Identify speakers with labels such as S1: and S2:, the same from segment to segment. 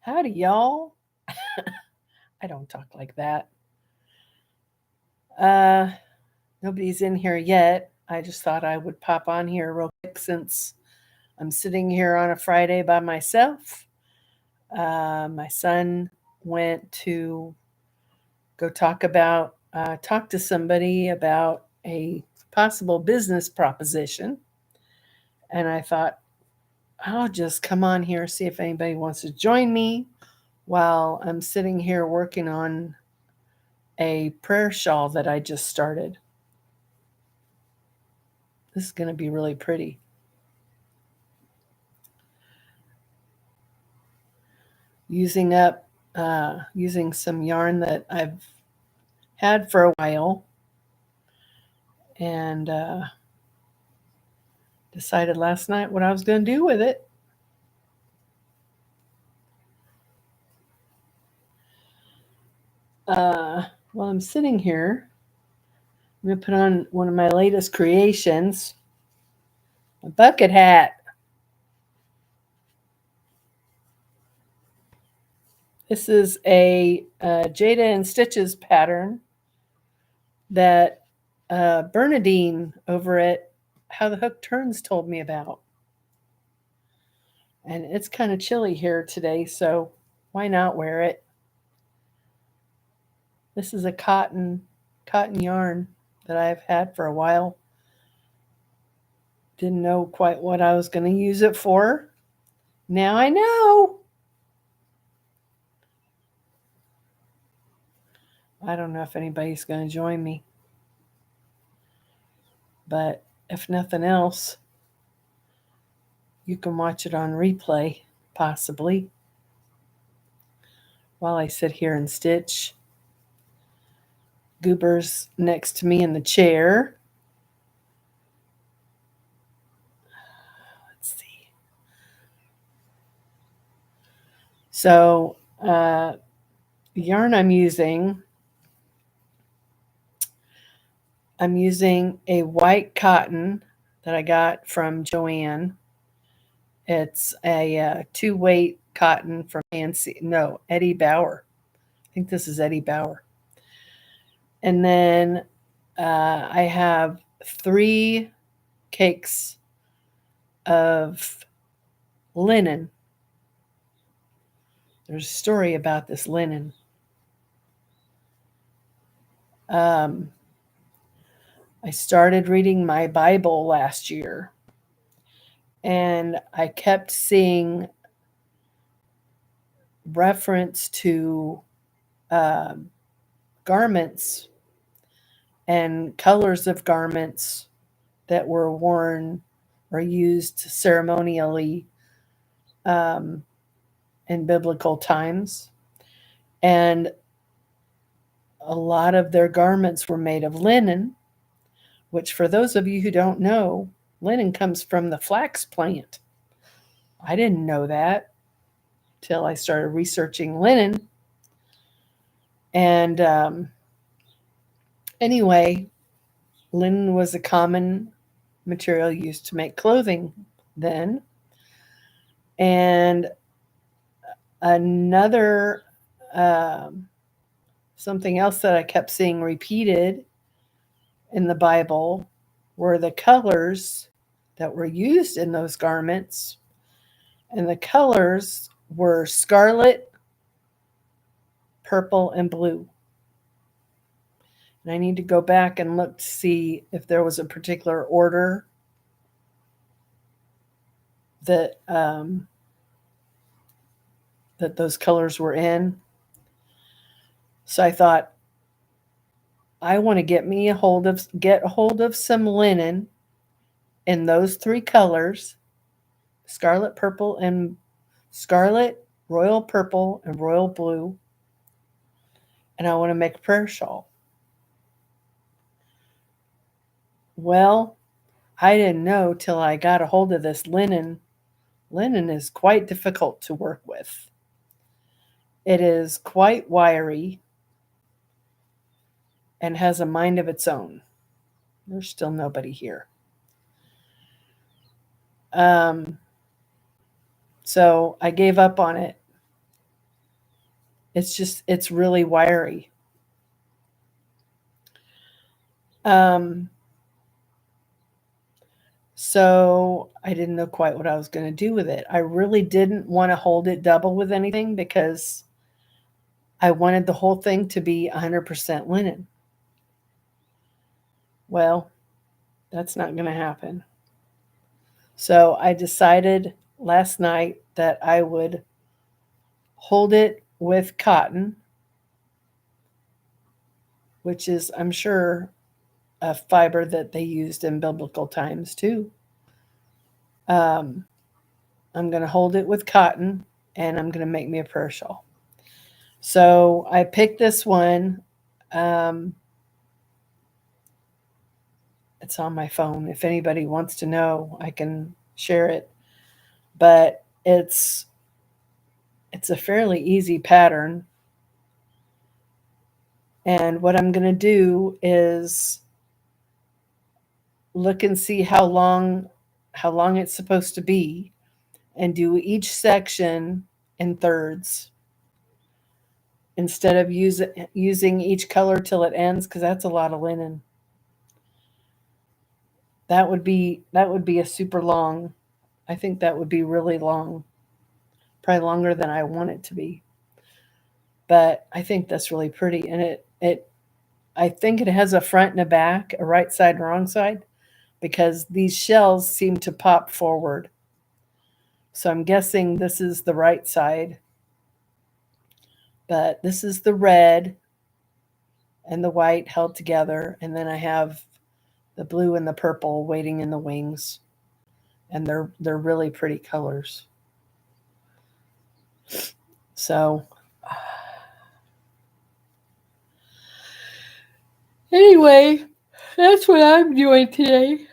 S1: Howdy, y'all. I don't talk like that. Uh, Nobody's in here yet. I just thought I would pop on here real quick since I'm sitting here on a Friday by myself. My son went to go talk to somebody about a possible business proposition. And I thought, I'll just come on here, see if anybody wants to join me while I'm sitting here working on a prayer shawl that I just started. This is going to be really pretty. Using some yarn that I've had for a while, and decided last night what I was going to do with it. While I'm sitting here, I'm going to put on one of my latest creations, a bucket hat. This is a Jada and Stitches pattern that Bernadine over at How the Hook Turns told me about. And it's kind of chilly here today, so why not wear it? This is a cotton yarn that I've had for a while. Didn't know quite what I was going to use it for. Now I know. I don't know if anybody's going to join me. But if nothing else, you can watch it on replay, possibly, while I sit here and stitch. Goober's next to me in the chair. Let's see. So, the yarn I'm using a white cotton that I got from Joanne. It's a 2-weight cotton from Eddie Bauer. I think this is Eddie Bauer. And then I have 3 cakes of linen. There's a story about this linen. I started reading my Bible last year, and I kept seeing reference to garments and colors of garments that were worn or used ceremonially in biblical times. And a lot of their garments were made of linen, which, for those of you who don't know, linen comes from the flax plant. I didn't know that till I started researching linen. And anyway, linen was a common material used to make clothing then. And another something else that I kept seeing repeated in the Bible were the colors that were used in those garments. And the colors were scarlet, purple, and blue. And I need to go back and look to see if there was a particular order that that those colors were in. So I thought, I want to get a hold of some linen in those 3 colors: scarlet, royal purple, and royal blue. And I want to make a prayer shawl. Well, I didn't know till I got a hold of this linen. Linen is quite difficult to work with. It is quite wiry and has a mind of its own. There's still nobody here. So I gave up on it. It's really wiry. So I didn't know quite what I was going to do with it. I really didn't want to hold it double with anything because I wanted the whole thing to be 100% linen. Well, that's not going to happen. So I decided last night that I would hold it with cotton, which is, I'm sure, a fiber that they used in biblical times too. Um, I'm going to hold it with cotton and I'm going to make me a prayer shawl. So I picked this one. Um, it's on my phone. If anybody wants to know, I can share it. But it's a fairly easy pattern. And what I'm going to do is look and see how long it's supposed to be and do each section in thirds instead of using each color till it ends, because that's a lot of linen. That would be a super long. I think that would be really long, probably longer than I want it to be. But I think that's really pretty, and I think it has a front and a back, a right side and wrong side, because these shells seem to pop forward. So I'm guessing this is the right side, but this is the red and the white held together, and then I have the blue and the purple waiting in the wings, and they're really pretty colors. So anyway, that's what I'm doing today.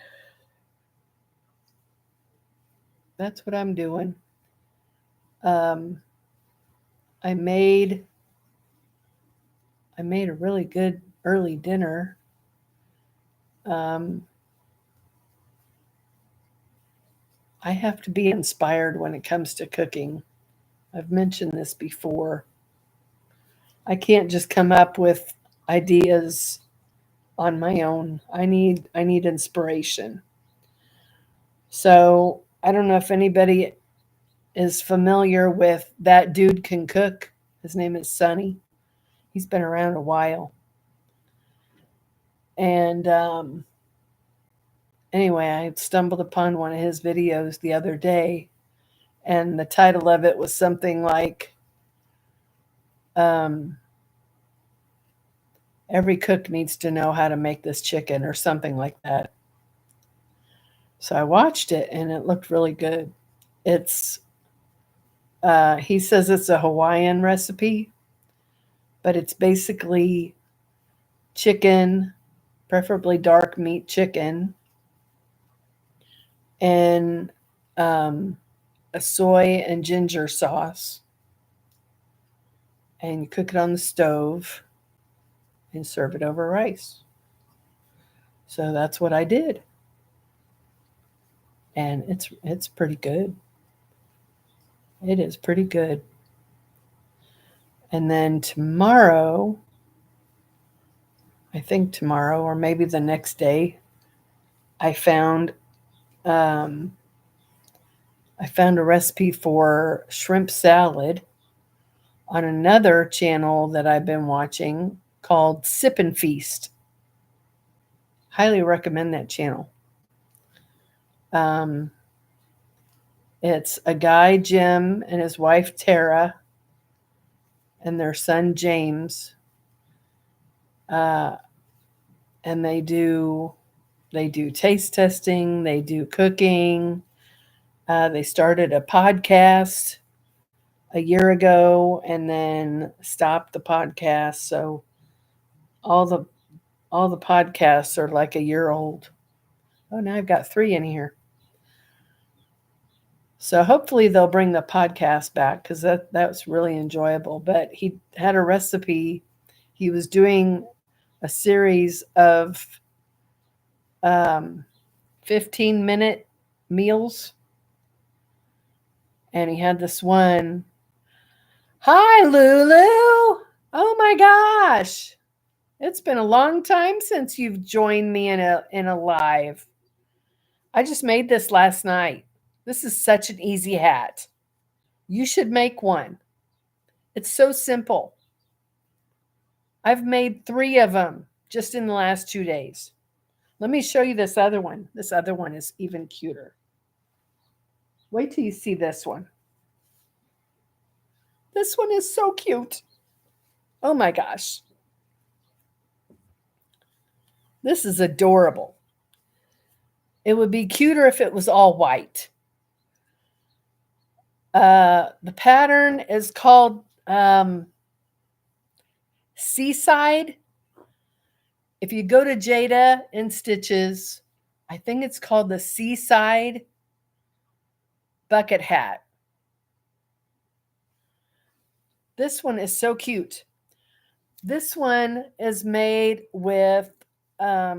S1: That's what I'm doing. Um, I made a really good early dinner. Um, I have to be inspired when it comes to cooking. I've mentioned this before. I can't just come up with ideas on my own. I need inspiration. So I don't know if anybody is familiar with That Dude Can Cook. His name is Sonny. He's been around a while. And anyway, I stumbled upon one of his videos the other day, and the title of it was something like um, every cook needs to know how to make this chicken, or something like that. So I watched it and it looked really good. It's he says it's a Hawaiian recipe, but it's basically chicken, preferably dark meat chicken, and a soy and ginger sauce. And you cook it on the stove and serve it over rice. So that's what I did. And it's pretty good. It is pretty good. And then tomorrow, I think tomorrow or maybe the next day, I found um, a recipe for shrimp salad on another channel that I've been watching called Sip and Feast. Highly recommend that channel. Um, it's a guy, Jim, and his wife, Tara, and their son, James. Uh, and they do taste testing, they do cooking. They started a podcast a year ago and then stopped the podcast. So all the podcasts are like a year old. Oh, now I've got 3 in here. So hopefully they'll bring the podcast back, because that's really enjoyable. But he had a recipe. He was doing a series of 15-minute meals, and he had this one. Hi, Lulu. Oh my gosh. It's been a long time since you've joined me in a live. I just made this last night. This is such an easy hat. You should make one. It's so simple. I've made 3 of them just in the last 2 days. Let me show you this other one. This other one is even cuter. Wait till you see this one. This one is so cute. Oh my gosh. This is adorable. It would be cuter if it was all white. The pattern is called Seaside. If you go to Jada in Stitches, I think it's called the Seaside bucket hat. This one is so cute. This one is made with, I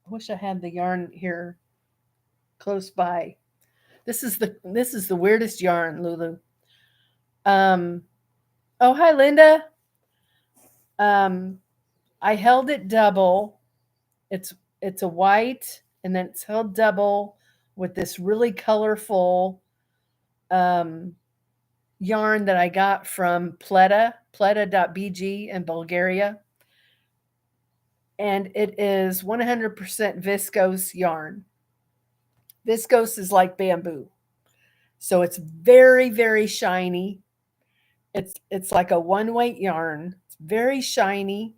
S1: wish I had the yarn here close by. This is the weirdest yarn, Lulu. Oh, hi, Linda. I held it double. It's a white, and then it's held double with this really colorful yarn that I got from pleta.bg in Bulgaria. And it is 100% viscose yarn. Viscose is like bamboo. So it's very, very shiny. It's like a one-weight yarn. It's very shiny.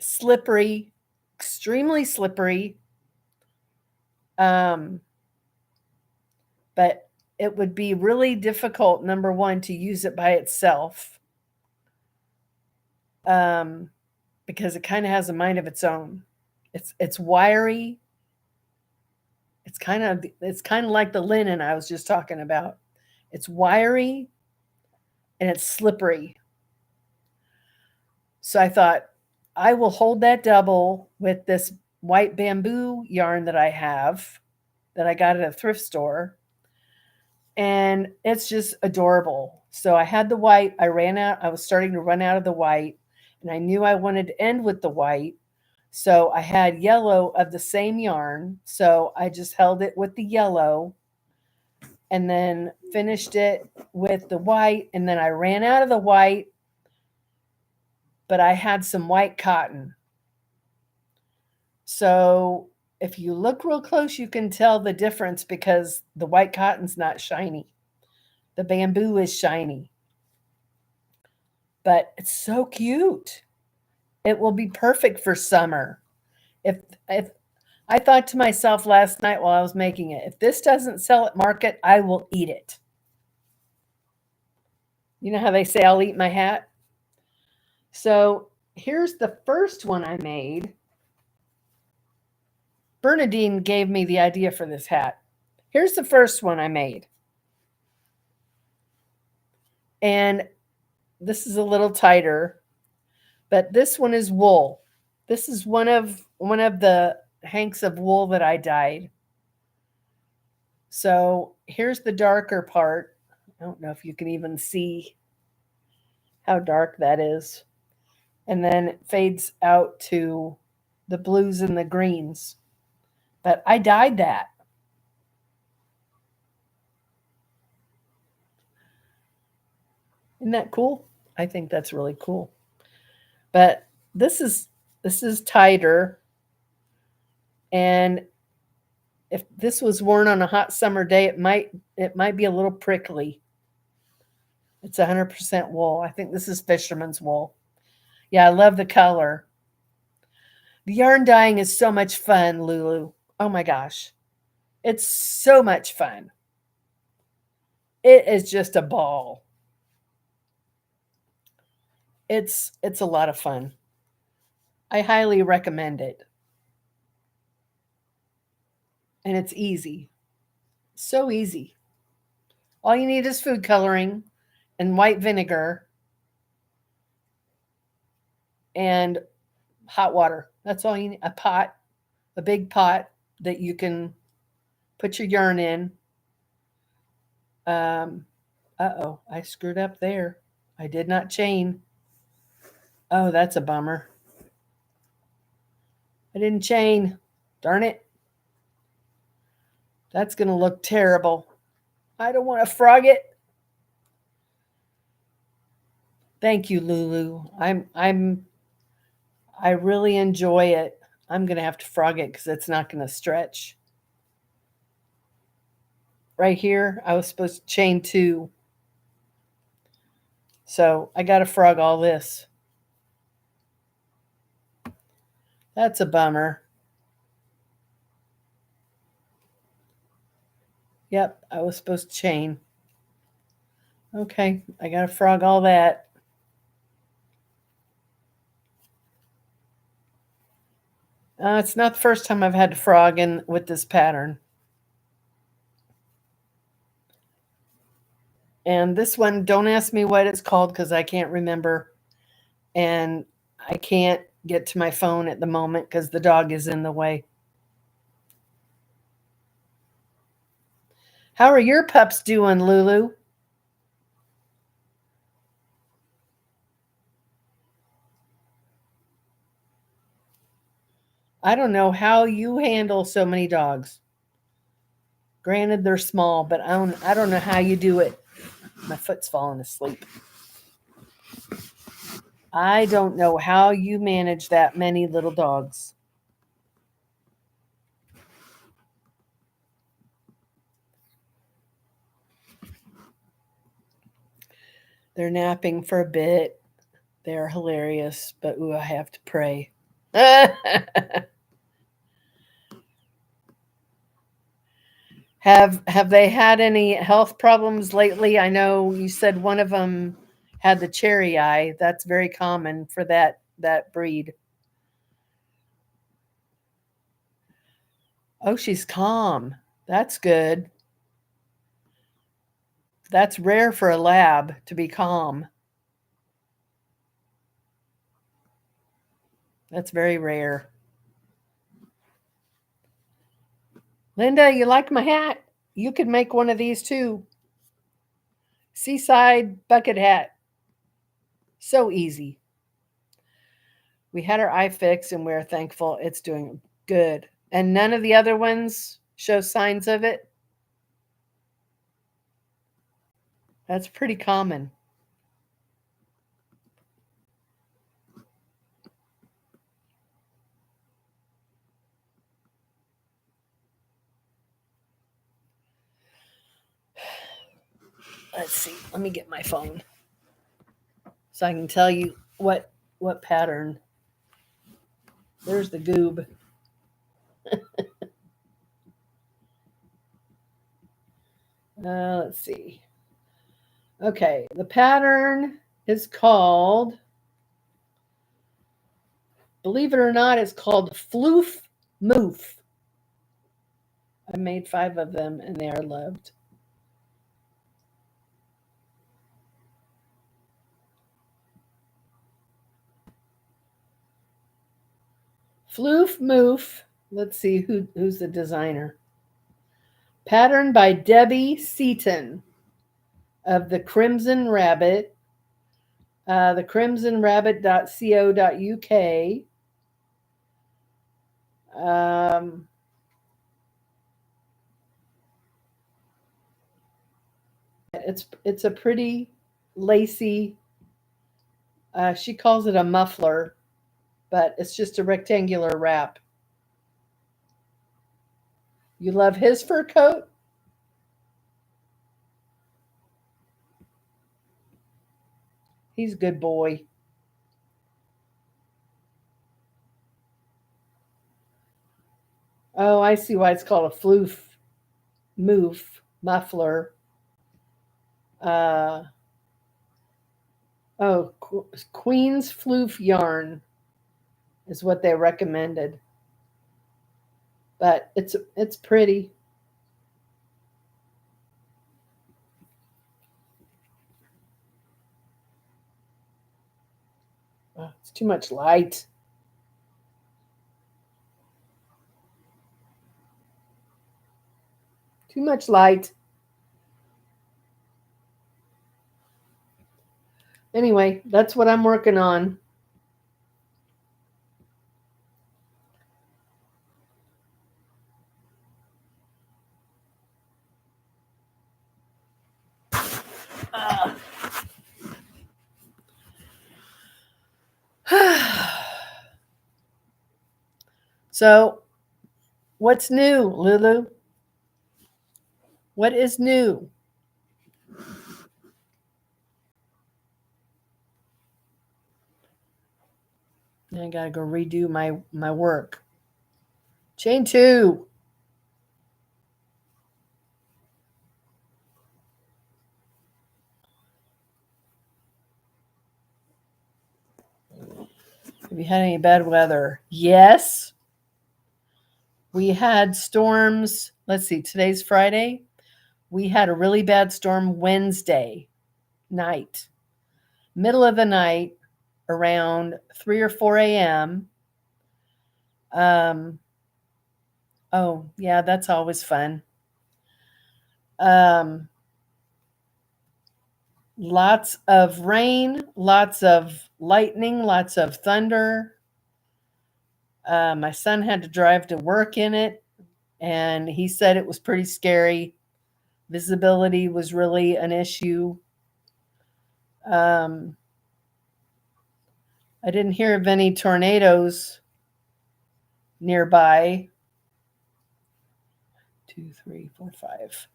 S1: Slippery, extremely slippery. But it would be really difficult, number one, to use it by itself. Because it kind of has a mind of its own. It's wiry. It's kind of like the linen I was just talking about. It's wiry and it's slippery. So I thought I will hold that double with this white bamboo yarn that I have that I got at a thrift store. And it's just adorable. So I had the white. I was starting to run out of the white, and I knew I wanted to end with the white. So I had yellow of the same yarn. So I just held it with the yellow and then finished it with the white. And then I ran out of the white, but I had some white cotton. So if you look real close, you can tell the difference because the white cotton's not shiny. The bamboo is shiny. But it's so cute. It will be perfect for summer. If I thought to myself last night while I was making it, if this doesn't sell at market, I will eat it. You know how they say I'll eat my hat? So here's the first one I made. Bernadine gave me the idea for this hat. Here's the first one I made. And this is a little tighter, but this one is wool. This is one of the hanks of wool that I dyed. So here's the darker part. I don't know if you can even see how dark that is. And then it fades out to the blues and the greens. But I dyed that. Isn't that cool? I think that's really cool. But this is tighter. And if this was worn on a hot summer day, it might be a little prickly. It's 100% wool. I think this is fisherman's wool. Yeah, I love the color. The yarn dyeing is so much fun, Lulu. Oh my gosh. It's so much fun. It is just a ball. It's a lot of fun. I highly recommend it. And it's easy. So easy. All you need is food coloring and white vinegar and hot water. That's all you need. A big pot that you can put your yarn in. Uh-oh, I screwed up there. I did not chain. Oh, that's a bummer. I didn't chain. Darn it. That's going to look terrible. I don't want to frog it. Thank you, Lulu. I really enjoy it. I'm going to have to frog it because it's not going to stretch. Right here, I was supposed to chain 2. So I got to frog all this. That's a bummer. Yep, I was supposed to chain. Okay, I got to frog all that. It's not the first time I've had to frog in with this pattern. And this one, don't ask me what it's called because I can't remember. And I can't get to my phone at the moment because the dog is in the way. How are your pups doing, Lulu? I don't know how you handle so many dogs. Granted, they're small, but I don't know how you do it. My foot's falling asleep. I don't know how you manage that many little dogs. They're napping for a bit. They're hilarious, but ooh, I have to pray. Have they had any health problems lately? I know you said one of them had the cherry eye. That's very common for that breed. Oh, she's calm. That's good. That's rare for a lab to be calm. That's very rare. Linda, you like my hat? You could make one of these too. Seaside bucket hat. So easy. We had our eye fixed and we're thankful it's doing good. And none of the other ones show signs of it. That's pretty common. Let's see. Let me get my phone so I can tell you what pattern. There's the goob. Let's see. Okay, the pattern is called, believe it or not, it's called Floof Moof. I made 5 of them and they are loved. Floof Moof. Let's see who's the designer. Pattern by Debbie Seaton of the Crimson Rabbit, thecrimsonrabbit.co.uk. It's a pretty lacy. She calls it a muffler, but it's just a rectangular wrap. You love his fur coat? He's a good boy. Oh, I see why it's called a floof moof muffler. Uh, oh, Queen's floof yarn is what they recommended. But it's pretty. Oh, it's too much light. Too much light. Anyway, that's what I'm working on. So, what's new, Lulu? What is new? I gotta go redo my work. Chain 2. Have you had any bad weather? Yes. We had storms. Let's see, today's Friday. We had a really bad storm Wednesday night, middle of the night, around 3 or 4 a.m. Oh, yeah, that's always fun. Lots of rain, lots of lightning, lots of thunder. My son had to drive to work in it, and he said it was pretty scary. Visibility was really an issue. I didn't hear of any tornadoes nearby. 2, 3, 4, 5.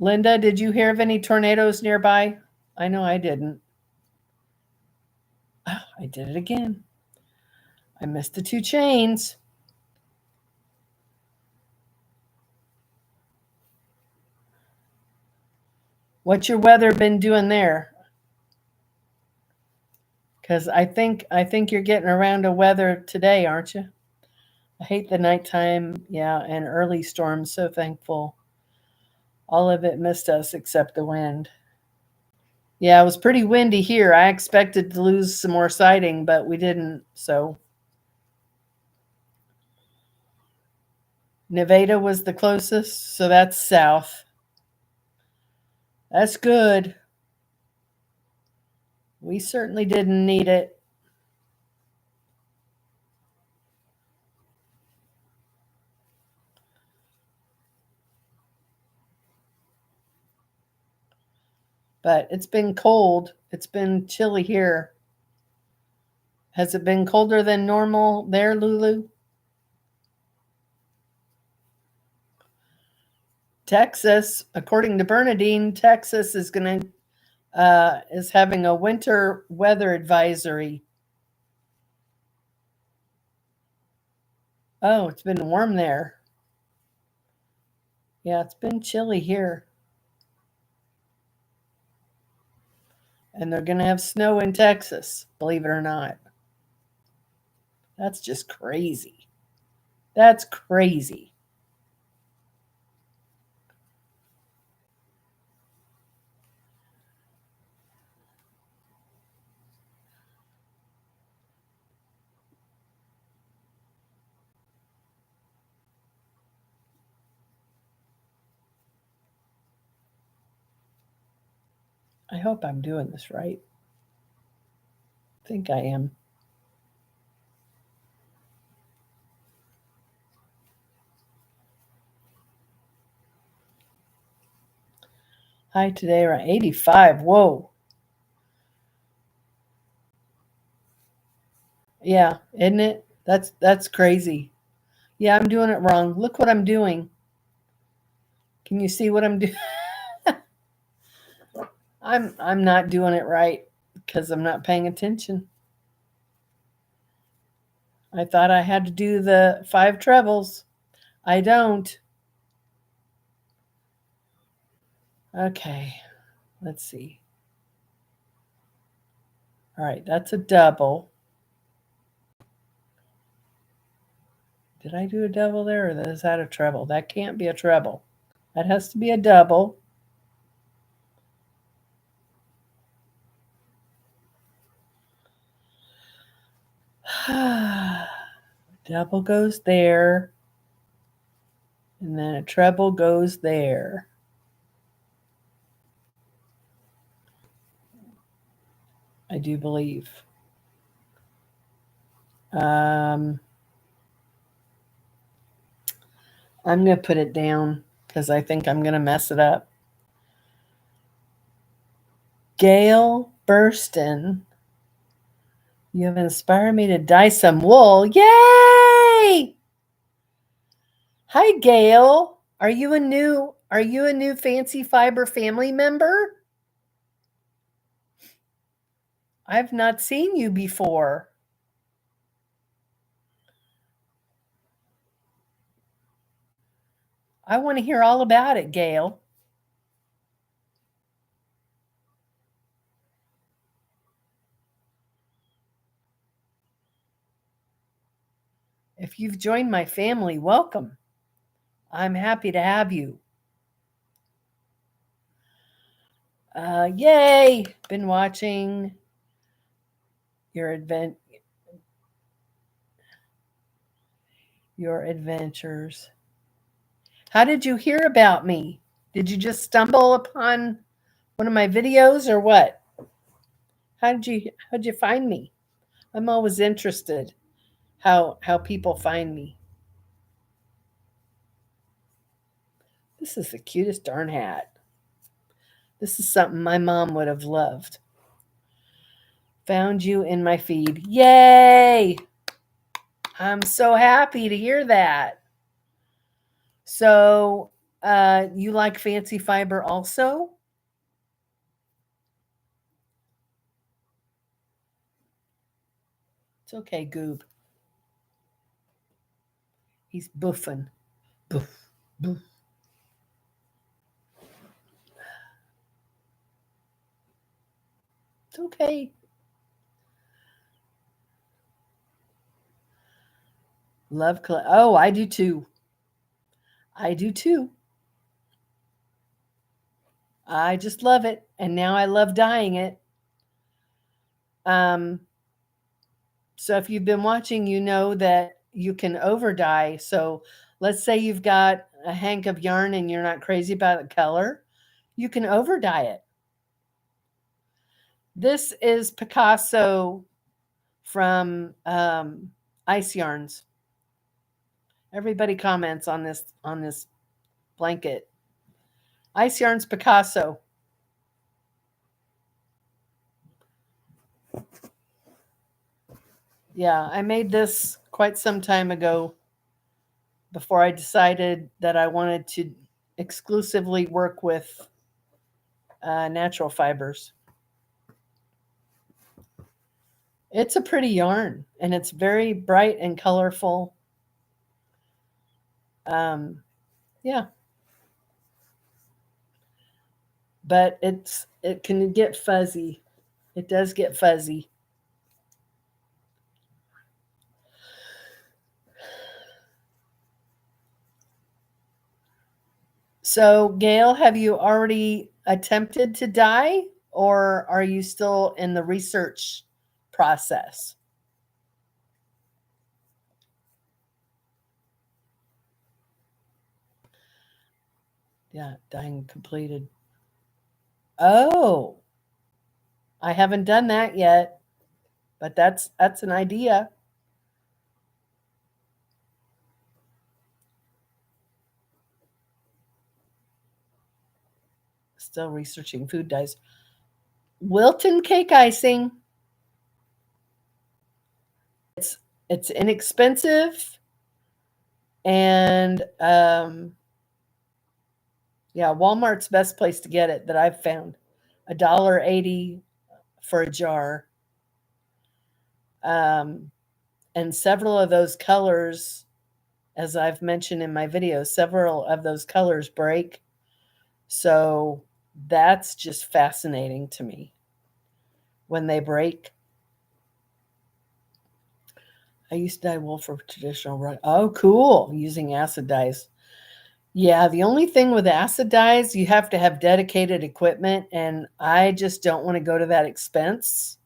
S1: Linda, did you hear of any tornadoes nearby? I know I didn't. Oh, I did it again. I missed the 2 chains. What's your weather been doing there? Because I think you're getting around to weather today, aren't you? I hate the nighttime, yeah, and early storms. So thankful. All of it missed us except the wind. Yeah, it was pretty windy here. I expected to lose some more sighting, but we didn't. So Nevada was the closest, so that's south. That's good. We certainly didn't need it. But it's been cold. It's been chilly here. Has it been colder than normal there, Lulu? Texas, according to Bernadine, Texas is is having a winter weather advisory. Oh, it's been warm there. Yeah, it's been chilly here. And they're going to have snow in Texas, believe it or not. That's just crazy. That's crazy. I hope I'm doing this right. I think I am. High today around 85. Whoa. Yeah, isn't it? That's crazy. Yeah, I'm doing it wrong. Look what I'm doing. Can you see what I'm doing? I'm not doing it right because I'm not paying attention. I thought I had to do the 5 trebles. I don't. Okay. Let's see. All right, that's a double. Did I do a double there, or is that a treble? That can't be a treble. That has to be a double. Double goes there, and then a treble goes there. I do believe. I'm going to put it down because I think I'm going to mess it up. Gail Burston, you have inspired me to dye some wool. Yay! Hi, Gail. Are you a new Fancy Fiber family member? I've not seen you before. I want to hear all about it, Gail. If you've joined my family, welcome. I'm happy to have you. Yay! Been watching your adventures. How did you hear about me? Did you just stumble upon one of my videos or what? How'd you find me? I'm always interested how people find me. This is the cutest darn hat. This is something my mom would have loved. Found you in my feed. Yay! I'm so happy to hear that. So, you like Fancy Fiber also? It's okay, Goob. He's boofing. Boof, boof. It's okay. Love, oh, I do too. I do too. I just love it. And now I love dyeing it. So if you've been watching, you know that you can over dye. So let's say you've got a hank of yarn and you're not crazy about the color, you can over dye it. This is Picasso from Ice Yarns. Everybody comments on this blanket. Ice Yarns Picasso. Yeah, I made this quite some time ago before I decided that I wanted to exclusively work with natural fibers. It's a pretty yarn, and it's very bright and colorful. Yeah. But it can get fuzzy. It does get fuzzy. So, Gail, have you already attempted to dye, or are you still in the research process? Yeah, dyeing completed. Oh, I haven't done that yet, but that's an idea. Still researching food dyes. Wilton cake icing. It's inexpensive, and yeah, Walmart's best place to get it that I've found. $1.80 for a jar. And several of those colors, as I've mentioned in my videos, several of those colors break. So that's just fascinating to me when they break. I used to dye wool for traditional rug. Oh, cool. Using acid dyes. Yeah, the only thing with acid dyes, you have to have dedicated equipment, and I just don't want to go to that expense.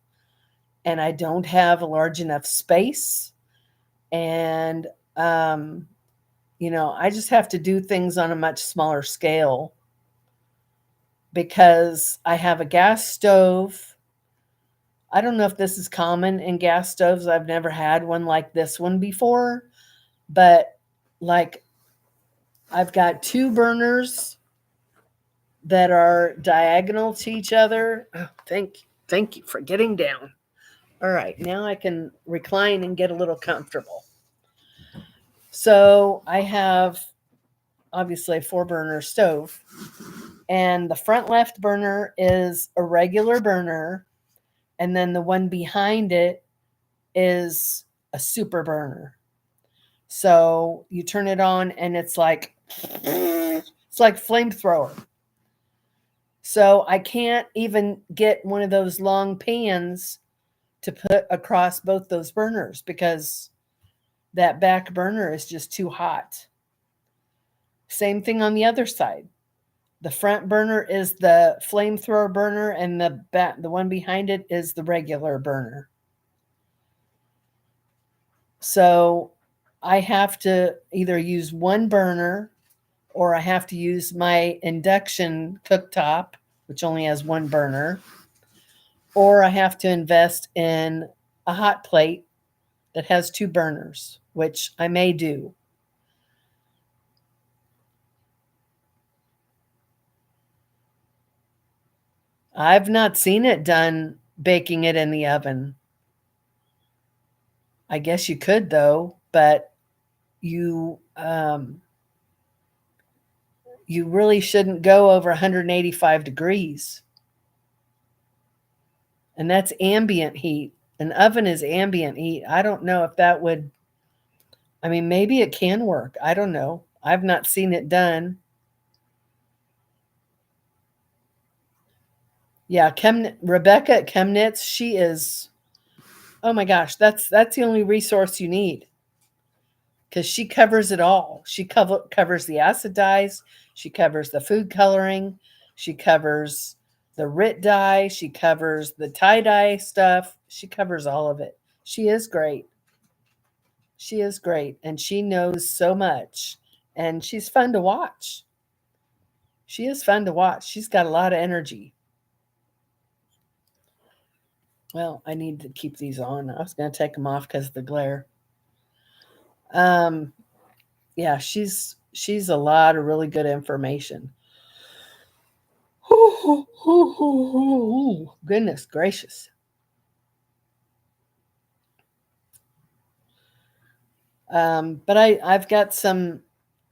S1: And I don't have a large enough space. And, I just have to do things on a much smaller scale because I have a gas stove. I don't know if this is common in gas stoves. I've never had one like this one before, but like I've got two burners that are diagonal to each other. Oh, thank you for getting down. All right, now I can recline and get a little comfortable. So I have obviously a 4-burner stove, and the front left burner is a regular burner, and then the one behind it is a super burner. So you turn it on and it's like flamethrower. So I can't even get one of those long pans to put across both those burners because that back burner is just too hot. Same thing on the other side. The front burner is the flamethrower burner, and the one behind it is the regular burner. So I have to either use one burner, or I have to use my induction cooktop, which only has one burner, or I have to invest in a hot plate that has 2 burners, which I may do. I've not seen it done baking it in the oven. I guess you could though, but you you really shouldn't go over 185 degrees. And that's ambient heat. An oven is ambient heat. I don't know if that would, I mean, maybe it can work. I don't know. I've not seen it done. Yeah, Rebecca at Chemnitz, she is, oh my gosh, that's the only resource you need, because she covers it all. She covers the acid dyes, she covers the food coloring, she covers the RIT dye, she covers the tie-dye stuff, she covers all of it. She is great. She is great, and she knows so much, and she's fun to watch. She is fun to watch. She's got a lot of energy. Well, I need to keep these on. I was going to take them off because of the glare. Yeah, she's a lot of really good information. Goodness gracious. But I've got some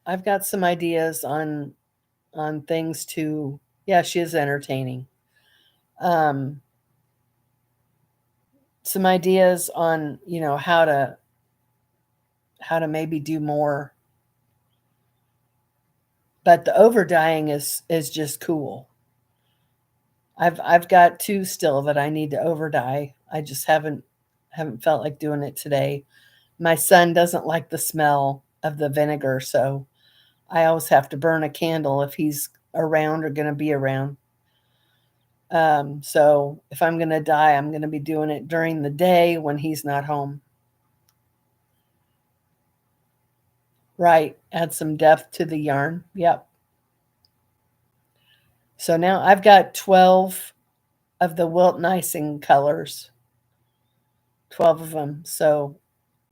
S1: ideas on things to. Yeah, she is entertaining. Some ideas on how to maybe do more. But the over dyeing is just cool. I've got 2 still that I need to over dye. I just haven't felt like doing it today. My son doesn't like the smell of the vinegar, so I always have to burn a candle if he's around or going to be around. So if I'm going to dye, I'm going to be doing it during the day when he's not home. Right. Add some depth to the yarn. Yep. So now I've got 12 of the Wilt Nicing colors, 12 of them. So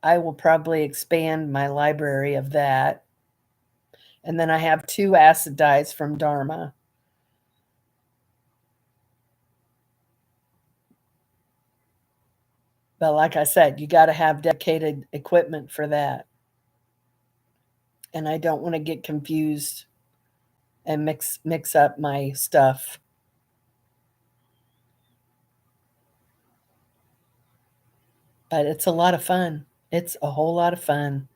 S1: I will probably expand my library of that. And then I have 2 acid dyes from Dharma. But like I said, you got to have dedicated equipment for that. And I don't want to get confused and mix up my stuff. But it's a lot of fun. It's a whole lot of fun.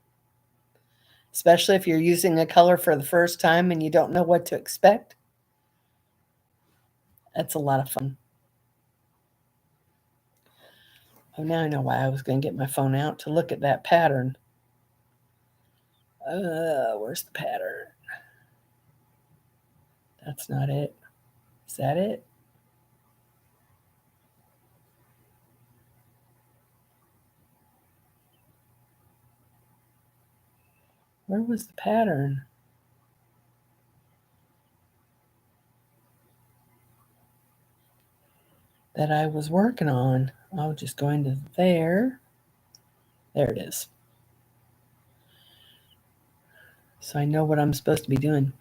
S1: Especially if you're using a color for the first time and you don't know what to expect. That's a lot of fun. Oh, now I know why I was going to get my phone out to look at that pattern. Where's the pattern? That's not it. Is that it? Where was the pattern? that I was working on. I'll just go into there. There it is. So I know what I'm supposed to be doing.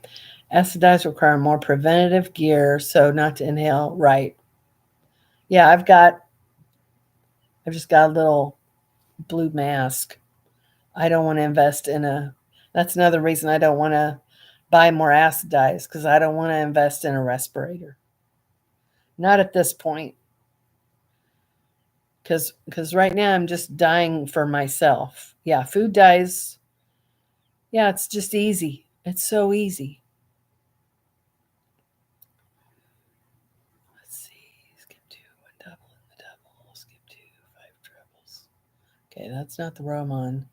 S1: Acid dyes require more preventative gear, so not to inhale. Right. Yeah, I've just got a little blue mask. I don't want to invest in that's another reason I don't want to buy more acid dyes, because I don't want to invest in a respirator. Not at this point. Because right now I'm just dying for myself. Yeah, food dyes. Yeah, it's just easy. It's so easy. Let's see. Skip 2, 1 double in the double. Skip 2, 5 trebles. Okay, that's not the row I'm on.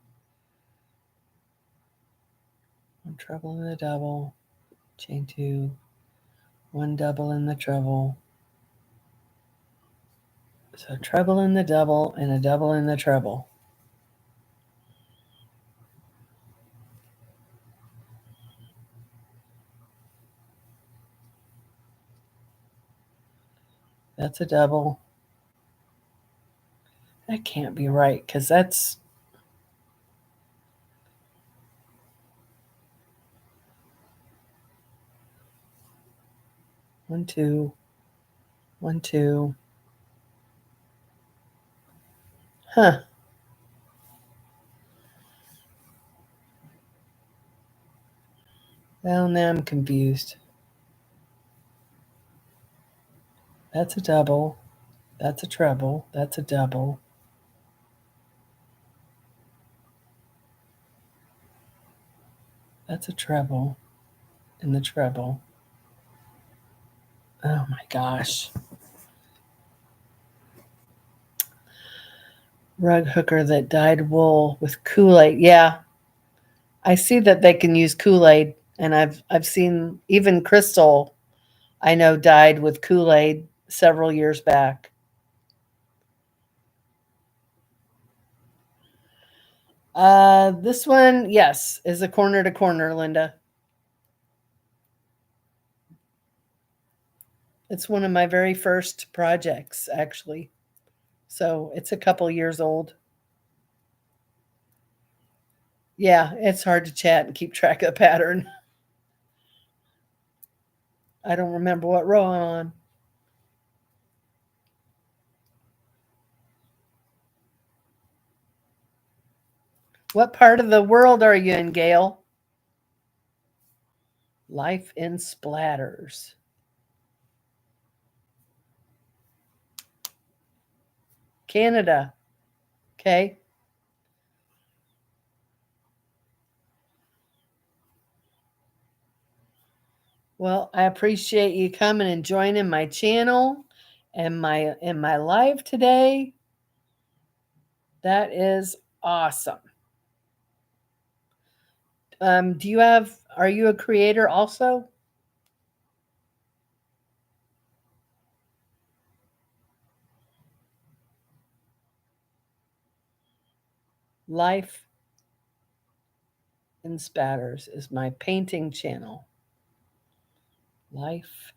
S1: 1 treble in the double. Chain 2. 1 double in the treble. So treble in the double and a double in the treble. That's a double. That can't be right, because that's 1, 2, 1, 2. Huh. Well, now I'm confused. That's a double. That's a treble. That's a double. That's a treble in the treble. Oh my gosh. Rug hooker that dyed wool with Kool-Aid. Yeah. I see that they can use Kool-Aid, and I've seen even Crystal, I know, dyed with Kool-Aid several years back. This one, yes, is a corner to corner, Linda. It's one of my very first projects, actually. So it's a couple years old. Yeah, it's hard to chat and keep track of the pattern. I don't remember what row I'm on. What part of the world are you in, Gail? Life in splatters. Canada. Okay. Well, I appreciate you coming and joining my channel and my live today. That is awesome. Are you a creator also? Life in Spatters is my painting channel. Life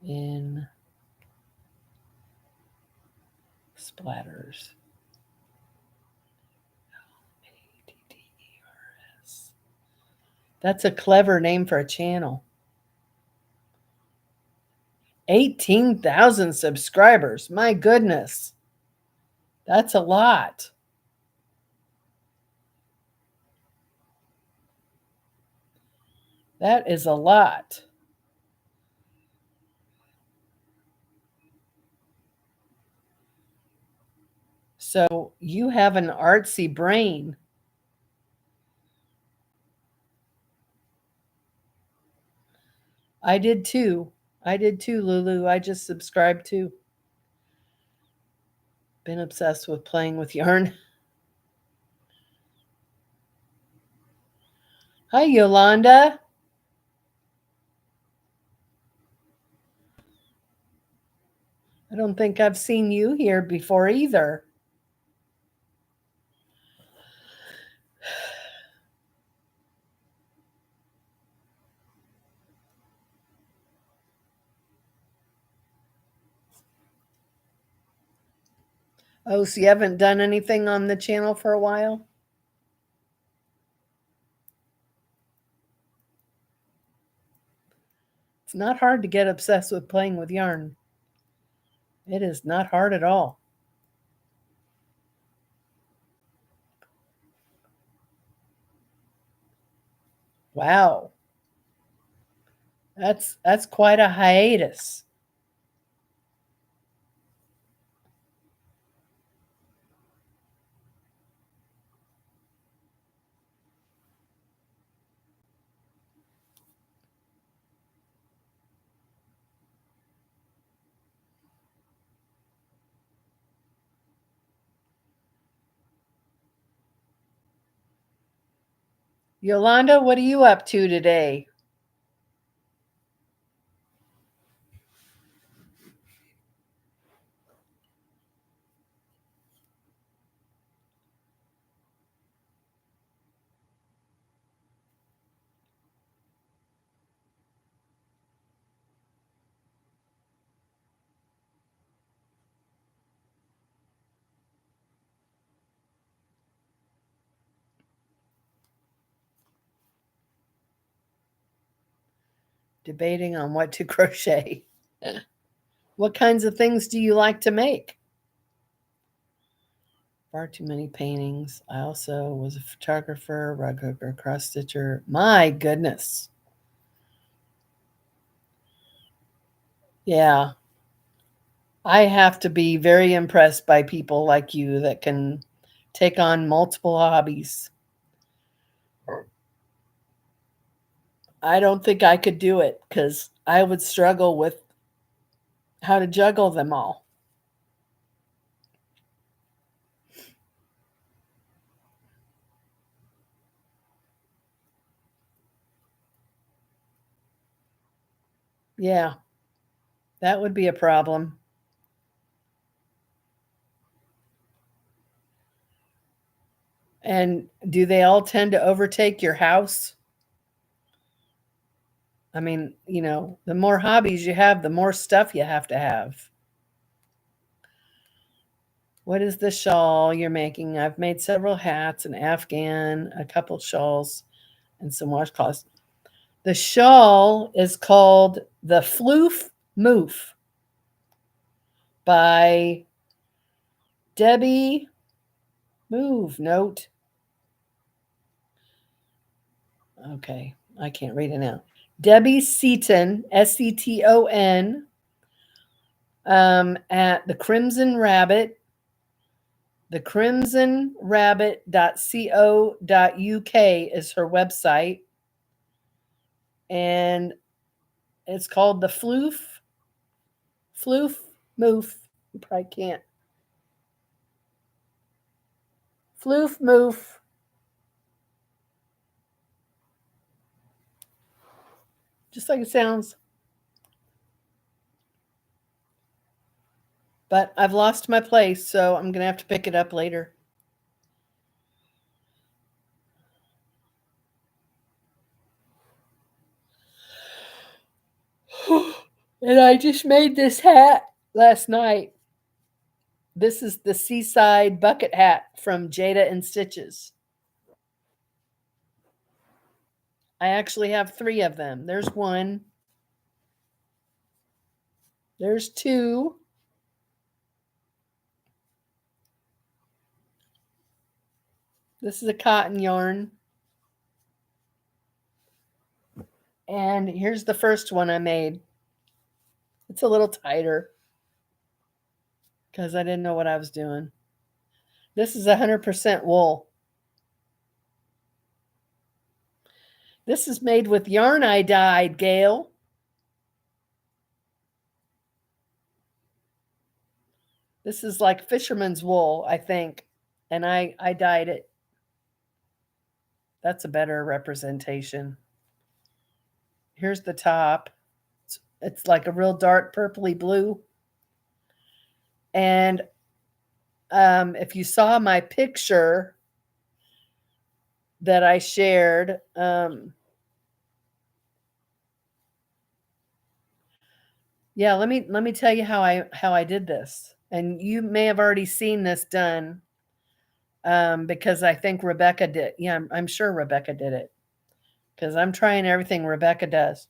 S1: in Splatters. Ladders. That's a clever name for a channel. 18,000 subscribers. My goodness. That's a lot. That is a lot. So you have an artsy brain. I did too. Lulu. I just subscribed too. Been obsessed with playing with yarn. Hi, Yolanda. I don't think I've seen you here before either. Oh, so you haven't done anything on the channel for a while? It's not hard to get obsessed with playing with yarn. It is not hard at all. Wow. That's quite a hiatus. Yolanda, what are you up to today? Debating on what to crochet. What kinds of things do you like to make? Far too many paintings. I also was a photographer, rug hooker, cross stitcher. My goodness. Yeah. I have to be very impressed by people like you that can take on multiple hobbies. I don't think I could do it because I would struggle with how to juggle them all. Yeah, that would be a problem. And do they all tend to overtake your house? I mean, the more hobbies you have, the more stuff you have to have. What is the shawl you're making? I've made several hats, an Afghan, a couple shawls, and some washcloths. The shawl is called the Floof Moof by Debbie Move Note. Okay, I can't read it now. Debbie Seaton, Seton, at the Crimson Rabbit, thecrimsonrabbit.co.uk is her website. And it's called the Floof Moof. You probably can't. Floof Moof. Just like it sounds. But I've lost my place, so I'm going to have to pick it up later. And I just made this hat last night. This is the Seaside bucket hat from Jada and Stitches. I actually have 3 of them. There's one. There's 2. This is a cotton yarn. And here's the first one I made. It's a little tighter because I didn't know what I was doing. This is 100% wool. This is made with yarn I dyed, Gail. This is like fisherman's wool, I think. And I dyed it. That's a better representation. Here's the top. It's like a real dark purpley blue. And if you saw my picture that I shared, yeah, let me tell you how I did this. And you may have already seen this done because I think Rebecca did. Yeah, I'm sure Rebecca did it because I'm trying everything Rebecca does.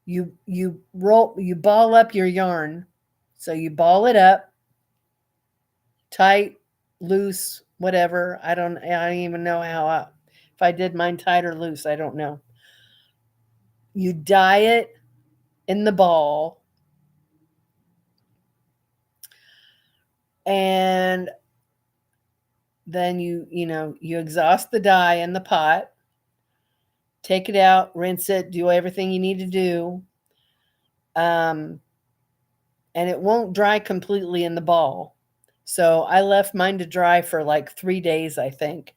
S1: You ball up your yarn. So you ball it up, tight, loose, whatever. I don't even know if I did mine tight or loose. I don't know. You dye it in the ball, and then you exhaust the dye in the pot, take it out, rinse it, do everything you need to do. And it won't dry completely in the ball. So I left mine to dry for like 3 days, I think.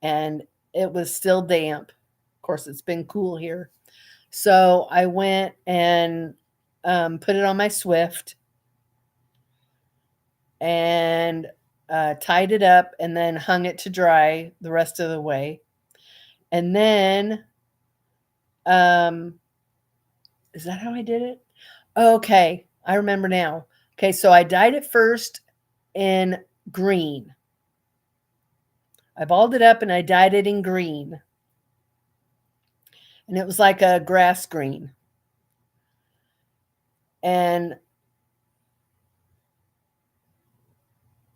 S1: And it was still damp. Of course, it's been cool here. So I went and put it on my Swift and tied it up and then hung it to dry the rest of the way. And then, is that how I did it? Okay, I remember now. Okay, so I dyed it first in green. I balled it up and I dyed it in green. And it was like a grass green. And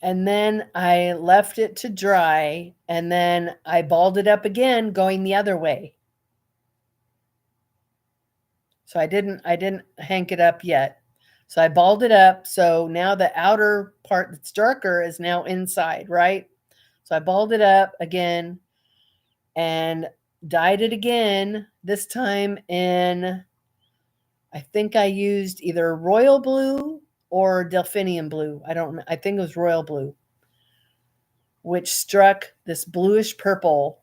S1: then I left it to dry, and then I balled it up again going the other way. So I didn't hank it up yet. So I balled it up. So now the outer part that's darker is now inside, right? So I balled it up again and dyed it again, this time in, I think I used either royal blue or delphinium blue. I think it was royal blue, which struck this bluish purple.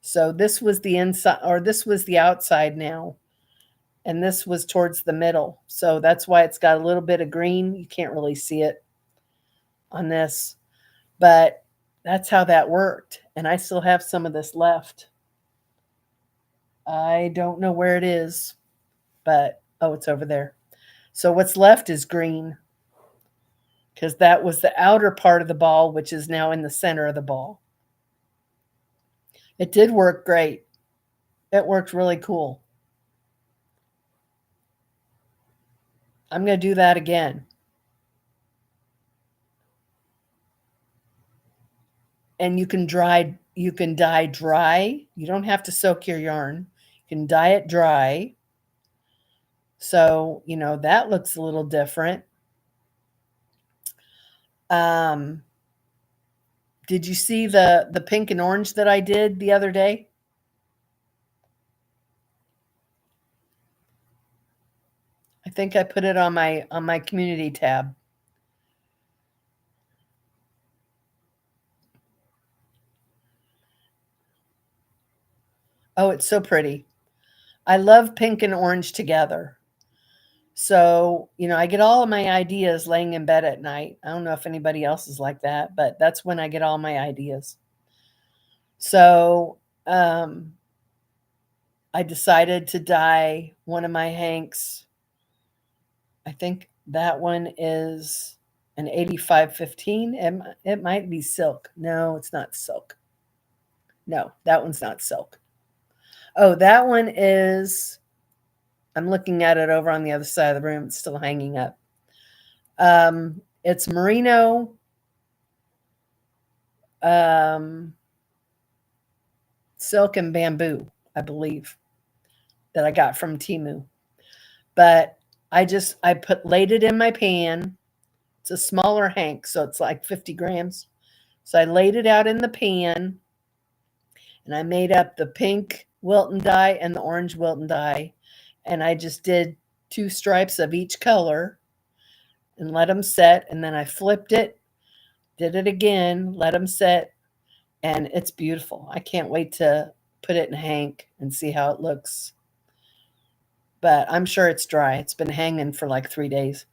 S1: So this was the inside, or this was the outside now. And this was towards the middle. So that's why it's got a little bit of green. You can't really see it on this, but that's how that worked. And I still have some of this left. I don't know where it is, but oh, it's over there. So what's left is green because that was the outer part of the ball, which is now in the center of the ball. It did work great. It worked really cool. I'm going to do that again. And you can dye dry. You don't have to soak your yarn. You can dye it dry. So, that looks a little different. Did you see the pink and orange that I did the other day? I think I put it on my community tab. Oh, it's so pretty. I love pink and orange together. So, I get all of my ideas laying in bed at night. I don't know if anybody else is like that, but that's when I get all my ideas. So, I decided to dye one of my hanks. I think that one is an 8515. It might be silk. No, it's not silk. No, that one's not silk. Oh, that one is, I'm looking at it over on the other side of the room. It's still hanging up. It's merino, silk and bamboo, I believe, that I got from Temu. But I laid it in my pan. It's a smaller hank, so it's like 50 grams. So I laid it out in the pan, and I made up the pink Wilton dye and the orange Wilton dye. And I just did 2 stripes of each color and let them set. And then I flipped it, did it again, let them set. And it's beautiful. I can't wait to put it in hank and see how it looks. But I'm sure it's dry. It's been hanging for like 3 days.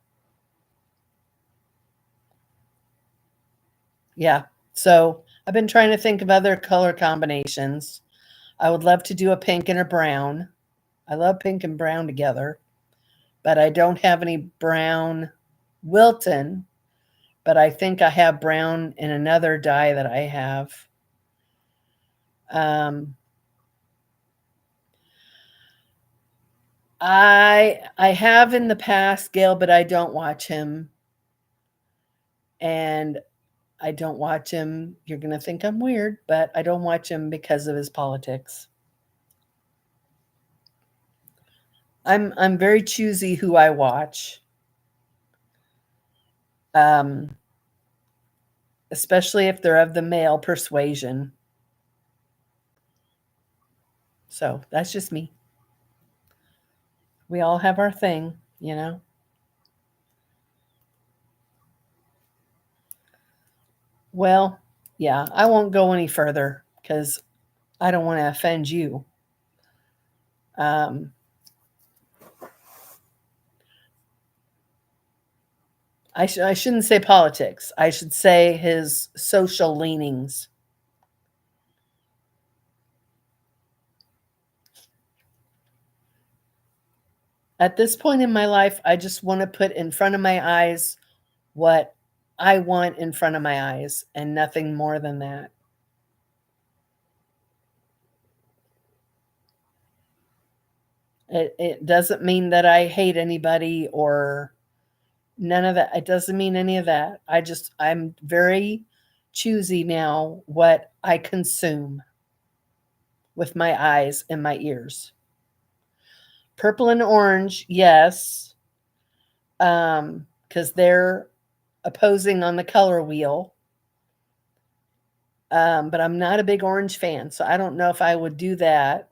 S1: Yeah. So I've been trying to think of other color combinations. I would love to do a pink and a brown. I love pink and brown together. but I don't have any brown Wilton, but I think I have brown in another dye that I have. I have in the past, Gail, but I don't watch him. And I don't watch him. You're going to think I'm weird, but I don't watch him because of his politics. I'm very choosy who I watch. Especially if they're of the male persuasion. So that's just me. We all have our thing, you know. Well, yeah, I won't go any further because I don't want to offend you. I shouldn't say politics. I should say his social leanings. At this point in my life, I just want to put in front of my eyes what I want in front of my eyes and nothing more than that. It doesn't mean that I hate anybody or none of that. It doesn't mean any of that. I'm very choosy now what I consume with my eyes and my ears. Purple and orange, yes, because they're opposing on the color wheel. But I'm not a big orange fan, so I don't know if I would do that.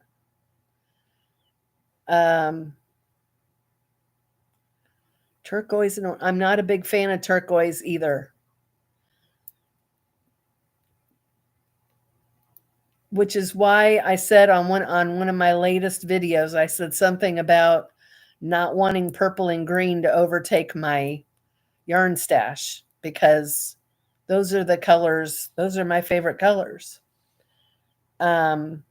S1: Turquoise, and I'm not a big fan of turquoise either. Which is why I said on one of my latest videos, I said something about not wanting purple and green to overtake my yarn stash because those are the colors, those are my favorite colors. And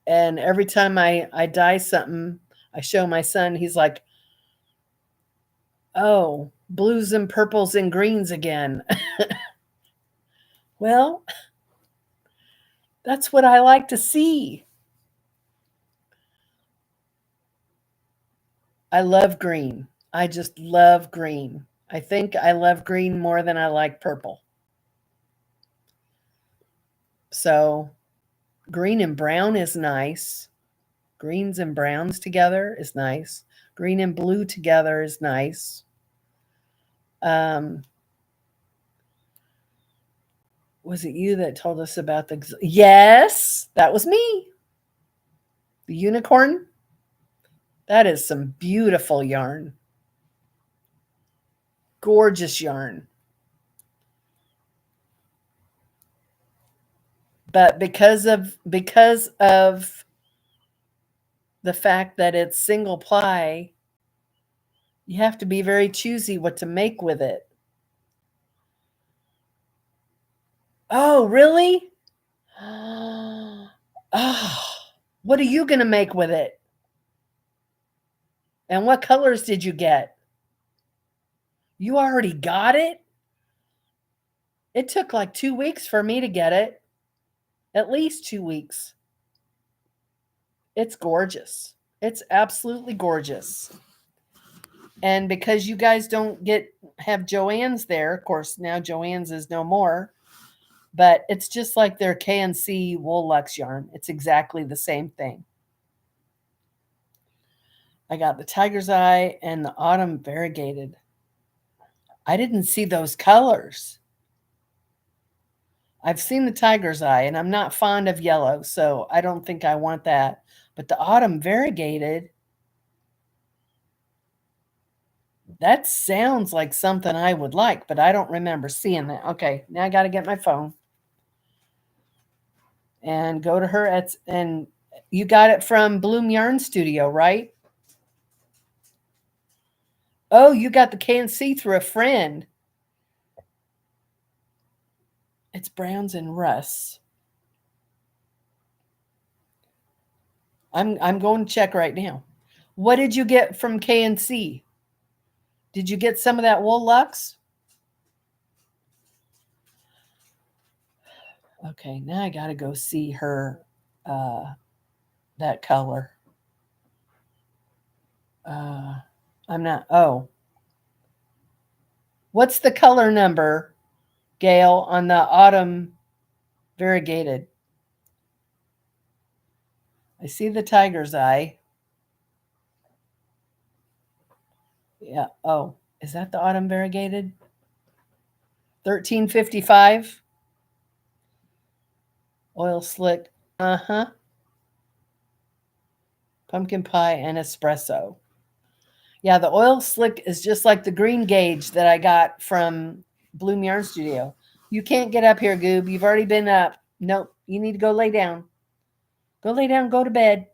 S1: every time I dye something, I show my son, he's like, oh, blues and purples and greens again. Well, that's what I like to see. I love green. I just love green. I think I love green more than I like purple. So green and brown is nice. Greens and browns together is nice. Green and blue together is nice. Was it you that told us about the... Yes, that was me. The unicorn. That is some beautiful yarn. Gorgeous yarn. But because of the fact that it's single ply, you have to be very choosy what to make with it. Oh, really? Oh, what are you going to make with it? And what colors did you get? You already got it? It took like 2 weeks for me to get it. At least 2 weeks. It's gorgeous. It's absolutely gorgeous. And because you guys don't have Joann's there, of course, now Joann's is no more, but it's just like their K&C Wool Lux yarn. It's exactly the same thing. I got the Tiger's Eye and the Autumn Variegated. I didn't see those colors. I've seen the Tiger's Eye, and I'm not fond of yellow, so I don't think I want that. But the Autumn Variegated, that sounds like something I would like, but I don't remember seeing that. Okay, now I got to get my phone and go to her. And you got it from Bloom Yarn Studio, right? Oh, you got the K&C through a friend. It's Browns and Russ. I'm going to check right now. What did you get from K&C? Did you get some of that wool Lux? Okay, now I gotta go see her, that color. I'm not, oh. What's the color number, Gail, on the autumn variegated? I see the tiger's eye. Yeah, oh, is that the autumn variegated? 1355? Oil slick, uh-huh. Pumpkin pie and espresso. Yeah, the oil slick is just like the green gauge that I got from Bloom Yarn Studio. You can't get up here, Goob. You've already been up. Nope, you need to go lay down. Go lay down, go to bed.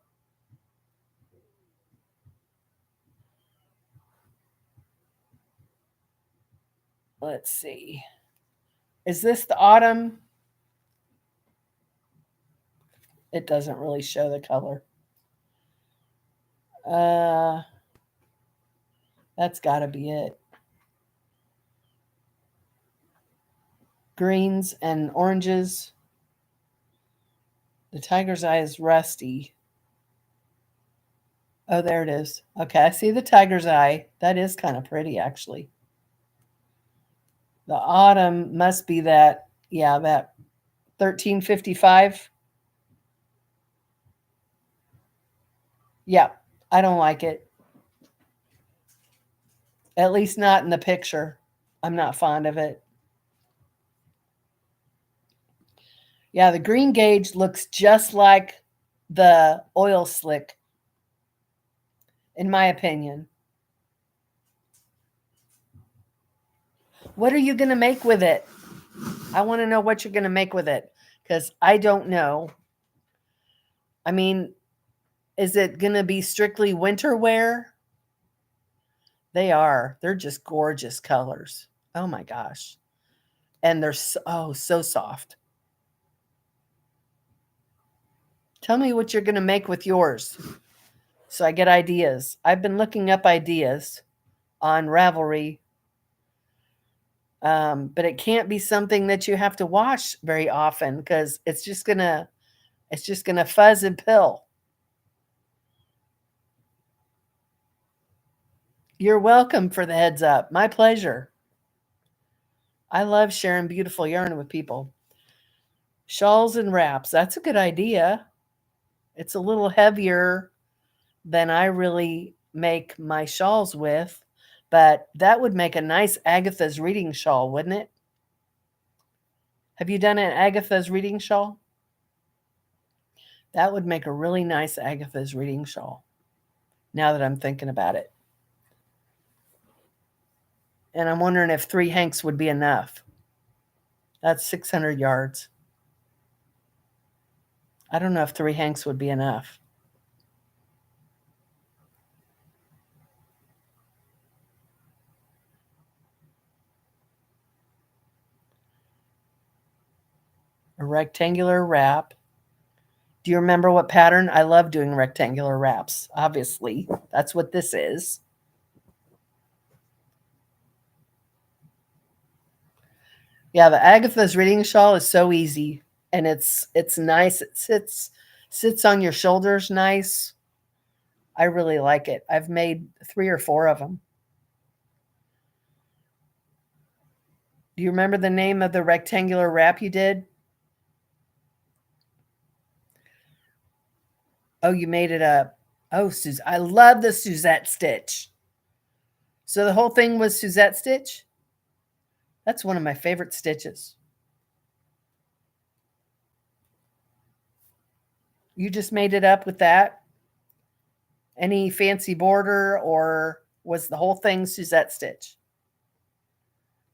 S1: Let's see. Is this the autumn? It doesn't really show the color. That's got to be it. Greens and oranges. The tiger's eye is rusty. Oh, there it is. Okay, I see the tiger's eye. That is kind of pretty, actually. The autumn must be that, yeah, that 1355. Yeah, I don't like it. At least not in the picture. I'm not fond of it. Yeah, the green gauge looks just like the oil slick, in my opinion. What are you going to make with it? I want to know what you're going to make with it, because I don't know. I mean, is it going to be strictly winter wear? They are. They're just gorgeous colors. Oh my gosh. And they're so soft. Tell me what you're going to make with yours so I get ideas. I've been looking up ideas on Ravelry, but it can't be something that you have to wash very often, because it's just gonna fuzz and pill. You're welcome for the heads up. My pleasure. I love sharing beautiful yarn with people. Shawls and wraps. That's a good idea. It's a little heavier than I really make my shawls with, but that would make a nice Agatha's reading shawl, wouldn't it? Have you done an Agatha's reading shawl? That would make a really nice Agatha's reading shawl, now that I'm thinking about it. And I'm wondering if 3 hanks would be enough. That's 600 yards. I don't know if 3 hanks would be enough. A rectangular wrap. Do you remember what pattern? I love doing rectangular wraps, obviously. That's what this is. Yeah, the Agatha's reading shawl is so easy, and it's nice. It sits on your shoulders nice. I really like it. I've made 3 or 4 of them. Do you remember the name of the rectangular wrap you did? Oh, you made it up. Oh, I love the Suzette stitch. So the whole thing was Suzette stitch? That's one of my favorite stitches. You just made it up with that? Any fancy border, or was the whole thing Suzette stitch?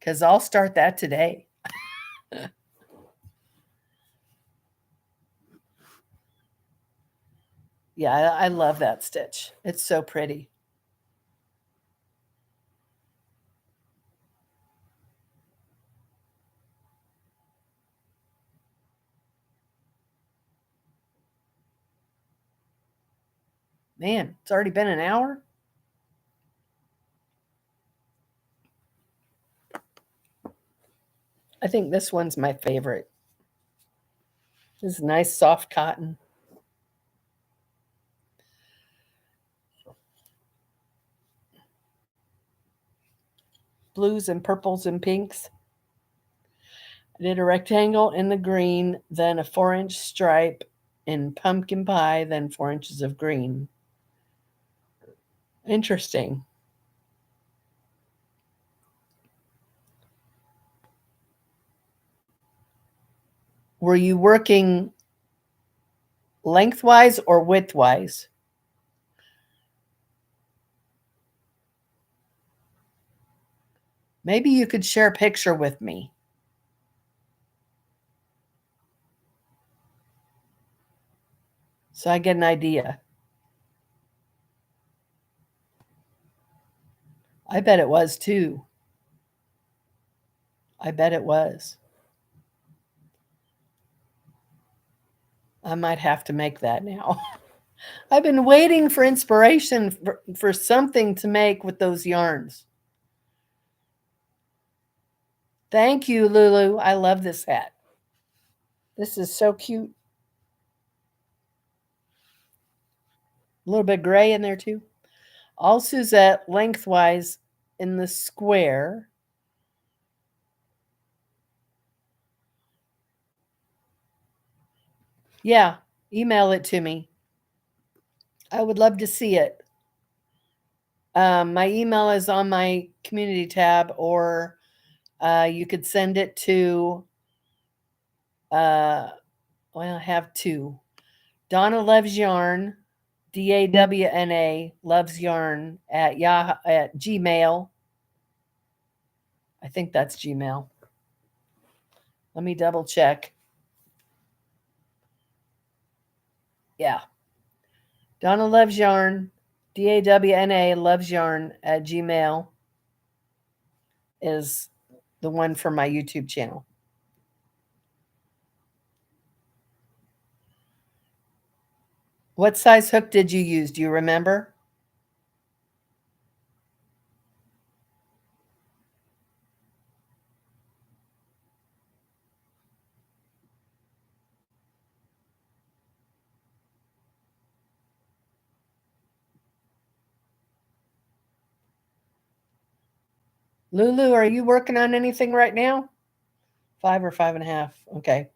S1: Because I'll start that today. Yeah, I love that stitch. It's so pretty. Man, it's already been an hour? I think this one's my favorite. This is nice soft cotton. Blues and purples and pinks. I did a rectangle in the green, then a 4-inch stripe in pumpkin pie, then 4 inches of green. Interesting. Were you working lengthwise or widthwise? Maybe you could share a picture with me. So I get an idea. I bet it was too. I bet it was. I might have to make that now. I've been waiting for inspiration for something to make with those yarns. Thank you, Lulu. I love this hat. This is so cute. A little bit gray in there too. All Suzette lengthwise in the square. Yeah, email it to me. I would love to see it. My email is on my community tab, or you could send it to, well, I have two. Donna Loves Yarn, DAWNA Loves Yarn at Gmail. I think that's Gmail. Let me double check. Yeah. Donna Loves Yarn, DAWNA Loves Yarn at Gmail is the one for my YouTube channel. What size hook did you use? Do you remember? Lulu, are you working on anything right now? 5 or 5.5. Okay.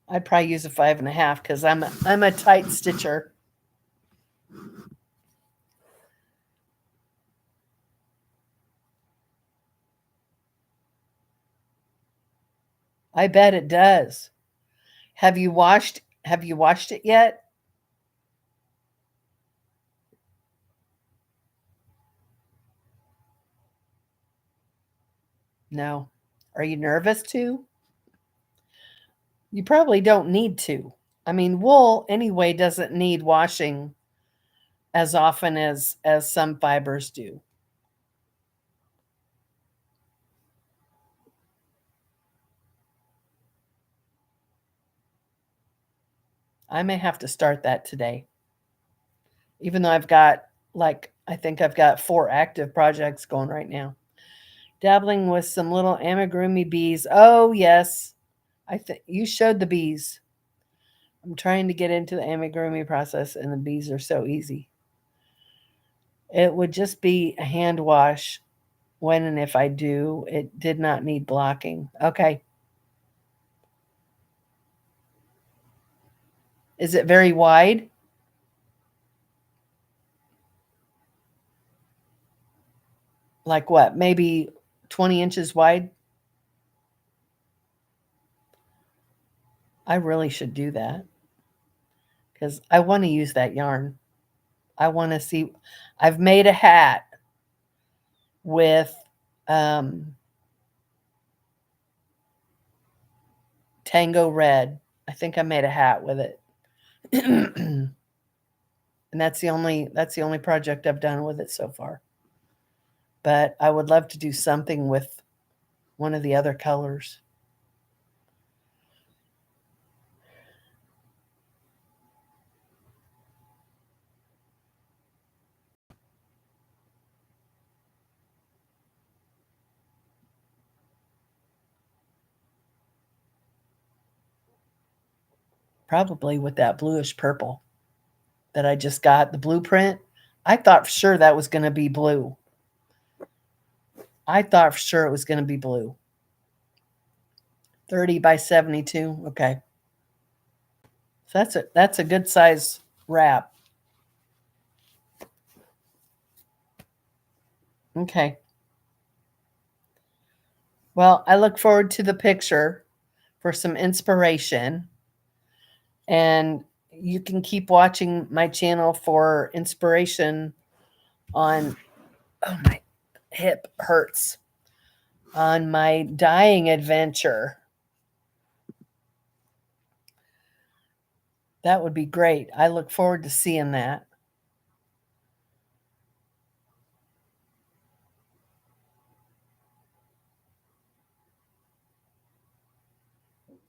S1: I'd probably use a 5.5 because I'm a tight stitcher. I bet it does. Have you washed it yet? No. Are you nervous too? You probably don't need to. I mean, wool anyway doesn't need washing as often as some fibers do. I may have to start that today. Even though I've got, like, I think I've got 4 active projects going right now. Dabbling with some little amigurumi bees. Oh, yes. I think you showed the bees. I'm trying to get into the amigurumi process, and the bees are so easy. It would just be a hand wash when and if I do. It did not need blocking. Okay. Is it very wide? Like what? Maybe 20 inches wide? I really should do that because I want to use that yarn. I want to see. I've made a hat with Tango Red. I think I made a hat with it. And that's the only project I've done with it so far. But I would love to do something with one of the other colors. Probably with that bluish purple that I just got, the blueprint. I thought for sure that was going to be blue. I thought for sure it was going to be blue. 30 by 72. Okay. So that's a good size wrap. Okay. Well, I look forward to the picture for some inspiration. And you can keep watching my channel for inspiration on, oh, my hip hurts, on my dyeing adventure. That would be great. I look forward to seeing that.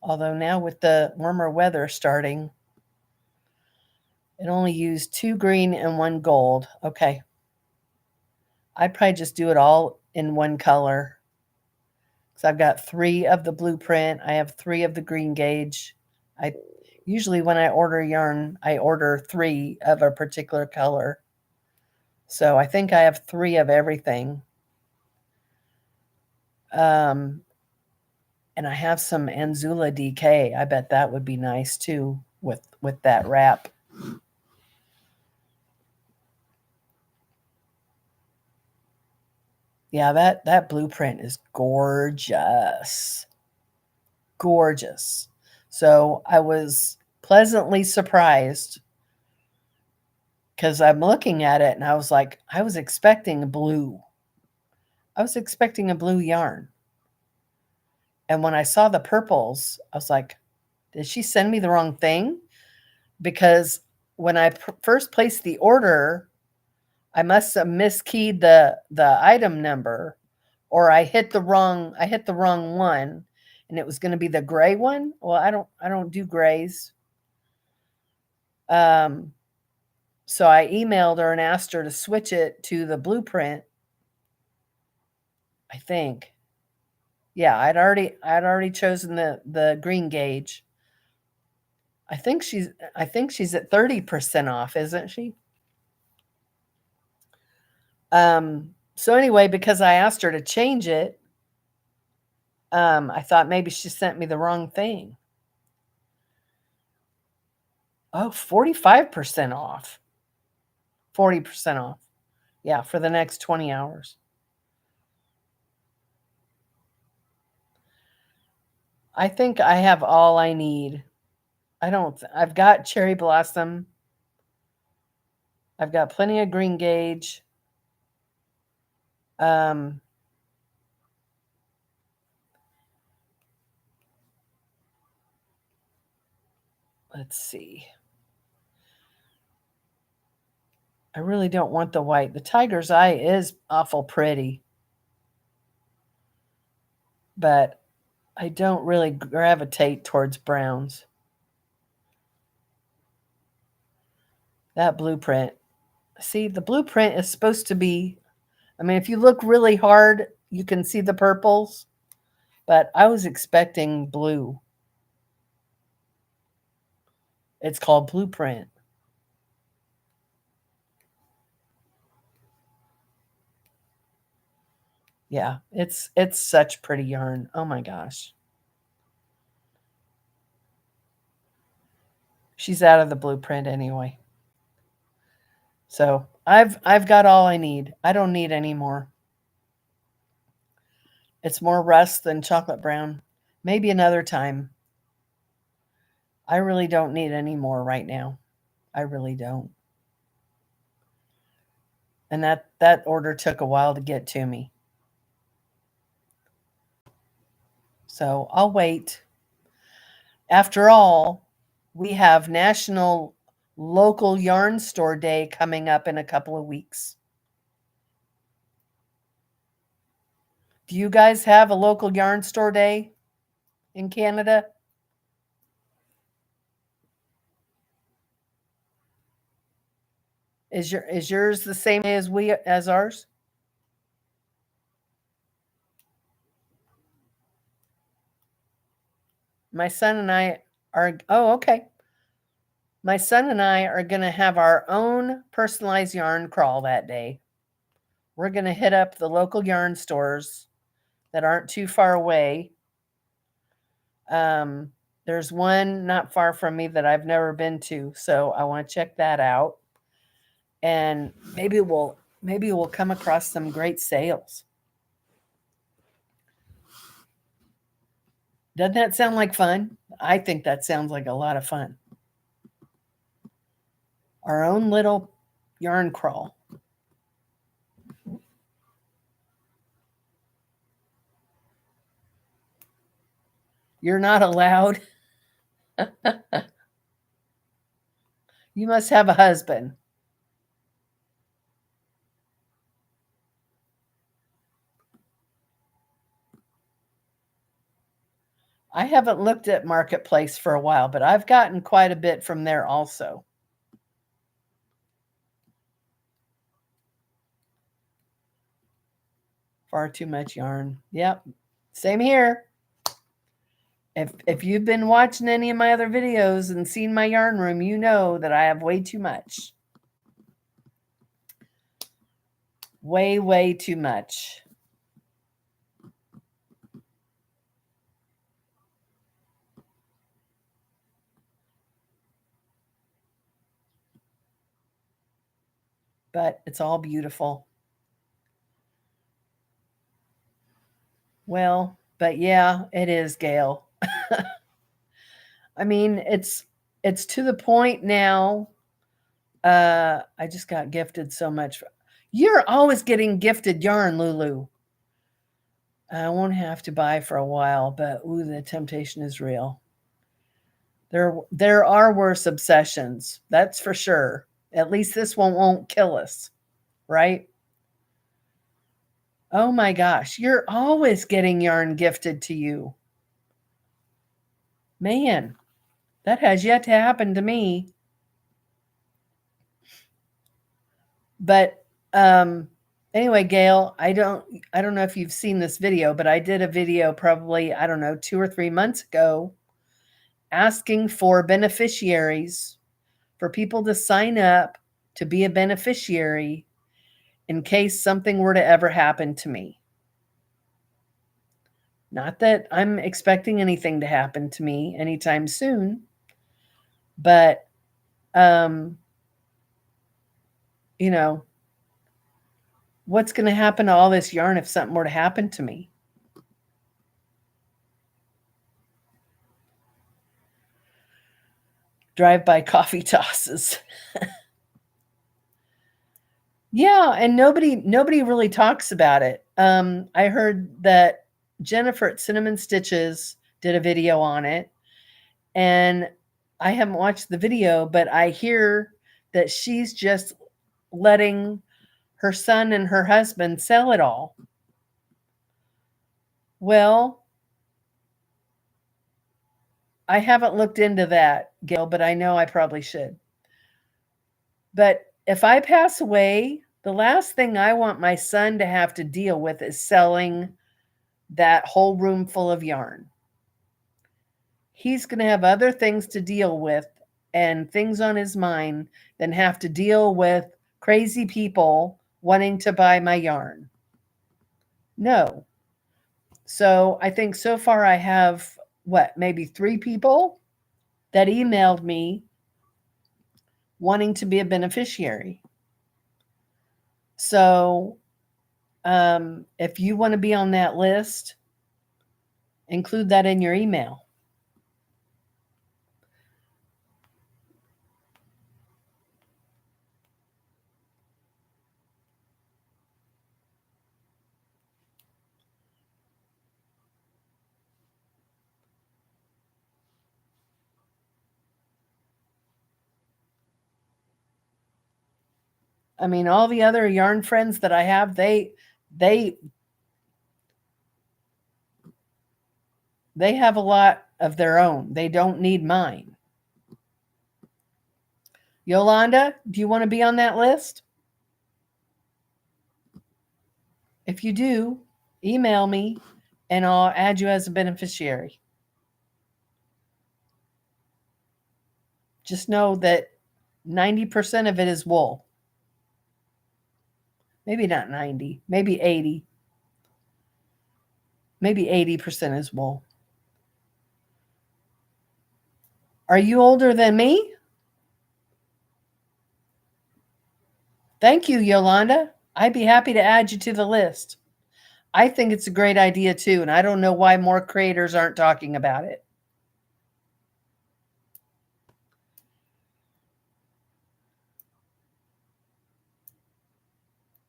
S1: Although now with the warmer weather starting, it only used 2 green and 1 gold. Okay. I'd probably just do it all in one color. So I've got 3 of the blueprint. I have 3 of the green gauge. I usually when I order yarn, I order 3 of a particular color. So I think I have 3 of everything. And I have some Anzula DK. I bet that would be nice too with that wrap. Yeah, that blueprint is gorgeous. Gorgeous. So I was pleasantly surprised because I'm looking at it and I was like, I was expecting blue. I was expecting a blue yarn. And when I saw the purples, I was like, did she send me the wrong thing? Because when I first placed the order, I must have miskeyed the item number, or I hit the wrong one, and it was going to be the gray one. Well, I don't do grays. So I emailed her and asked her to switch it to the blueprint. I think. Yeah, I'd already chosen the green gauge. I think she's at 30% off, isn't she? So anyway, because I asked her to change it, I thought maybe she sent me the wrong thing. Oh, 45% off. 40% off. Yeah, for the next 20 hours. I think I have all I need. I've got cherry blossom. I've got plenty of green gauge. Let's see. I really don't want the white. The tiger's eye is awful pretty, but I don't really gravitate towards browns. That blueprint. See, the blueprint is supposed to be, I mean, if you look really hard, you can see the purples, but I was expecting blue. It's called blueprint. Yeah, it's such pretty yarn. Oh my gosh. She's out of the blueprint anyway. So I've got all I need. I don't need any more. It's more rust than chocolate brown. Maybe another time. I really don't need any more right now. I really don't. And that order took a while to get to me. So I'll wait. After all, we have National Local Yarn Store Day coming up in a couple of weeks. Do you guys have a local yarn store day in Canada? Is yours the same day as ours? My son and I are, oh, okay. My son and I are going to have our own personalized yarn crawl that day. We're going to hit up the local yarn stores that aren't too far away. There's one not far from me that I've never been to, so I want to check that out. And maybe we'll come across some great sales. Doesn't that sound like fun? I think that sounds like a lot of fun. Our own little yarn crawl. You're not allowed. You must have a husband. I haven't looked at Marketplace for a while, but I've gotten quite a bit from there also. Far too much yarn. Yep. Same here. If you've been watching any of my other videos and seen my yarn room, you know that I have way too much. Way, way too much. But it's all beautiful. Well, but yeah, it is, Gail. I mean, it's to the point now. I just got gifted so much. You're always getting gifted yarn, Lulu. I won't have to buy for a while, but ooh, the temptation is real. There are worse obsessions, that's for sure. At least this one won't kill us, right? Oh my gosh, you're always getting yarn gifted to you. Man, that has yet to happen to me. But anyway, Gail, I don't know if you've seen this video, but I did a video probably, I don't know, 2 or 3 months ago asking for beneficiaries, for people to sign up to be a beneficiary in case something were to ever happen to me. Not that I'm expecting anything to happen to me anytime soon, but you know, what's going to happen to all this yarn if something were to happen to me? Drive-by coffee tosses. Yeah, and nobody really talks about it. I heard that Jennifer at Cinnamon Stitches did a video on it, and I haven't watched the video, but I hear that she's just letting her son and her husband sell it all. Well, I haven't looked into that, Gail, but I know I probably should. But if I pass away, the last thing I want my son to have to deal with is selling that whole room full of yarn. He's going to have other things to deal with and things on his mind than have to deal with crazy people wanting to buy my yarn. No. So I think so far I have, maybe 3 people that emailed me wanting to be a beneficiary. So if you want to be on that list, include that in your email. I mean, all the other yarn friends that I have, they have a lot of their own. They don't need mine. Yolanda, do you want to be on that list? If you do, email me and I'll add you as a beneficiary. Just know that 90% of it is wool. Maybe not 90, maybe 80. Maybe 80% is wool. Are you older than me? Thank you, Yolanda. I'd be happy to add you to the list. I think it's a great idea too, and I don't know why more creators aren't talking about it.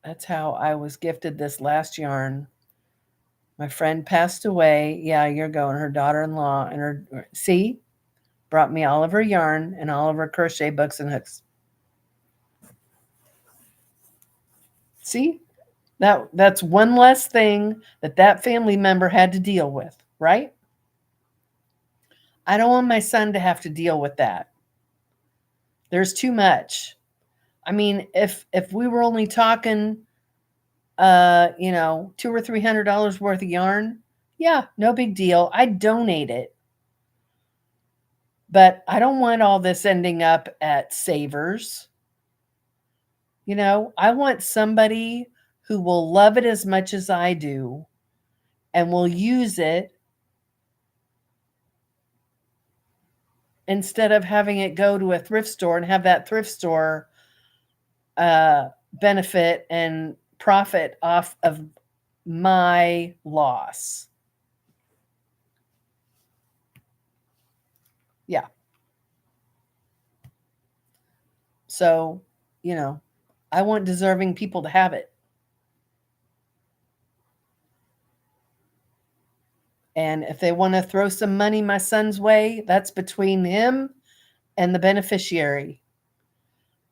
S1: That's how I was gifted this last yarn. My friend passed away. Yeah, you're going. Her daughter-in-law and her, see, brought me all of her yarn and all of her crochet books and hooks. See, that's one less thing that family member had to deal with, right? I don't want my son to have to deal with that. There's too much. I mean, if we were only talking $200 or $300 worth of yarn, yeah, no big deal. I'd donate it. But I don't want all this ending up at Savers. I want somebody who will love it as much as I do and will use it instead of having it go to a thrift store and have that thrift store benefit and profit off of my loss. Yeah. So, I want deserving people to have it. And if they want to throw some money my son's way, that's between him and the beneficiary.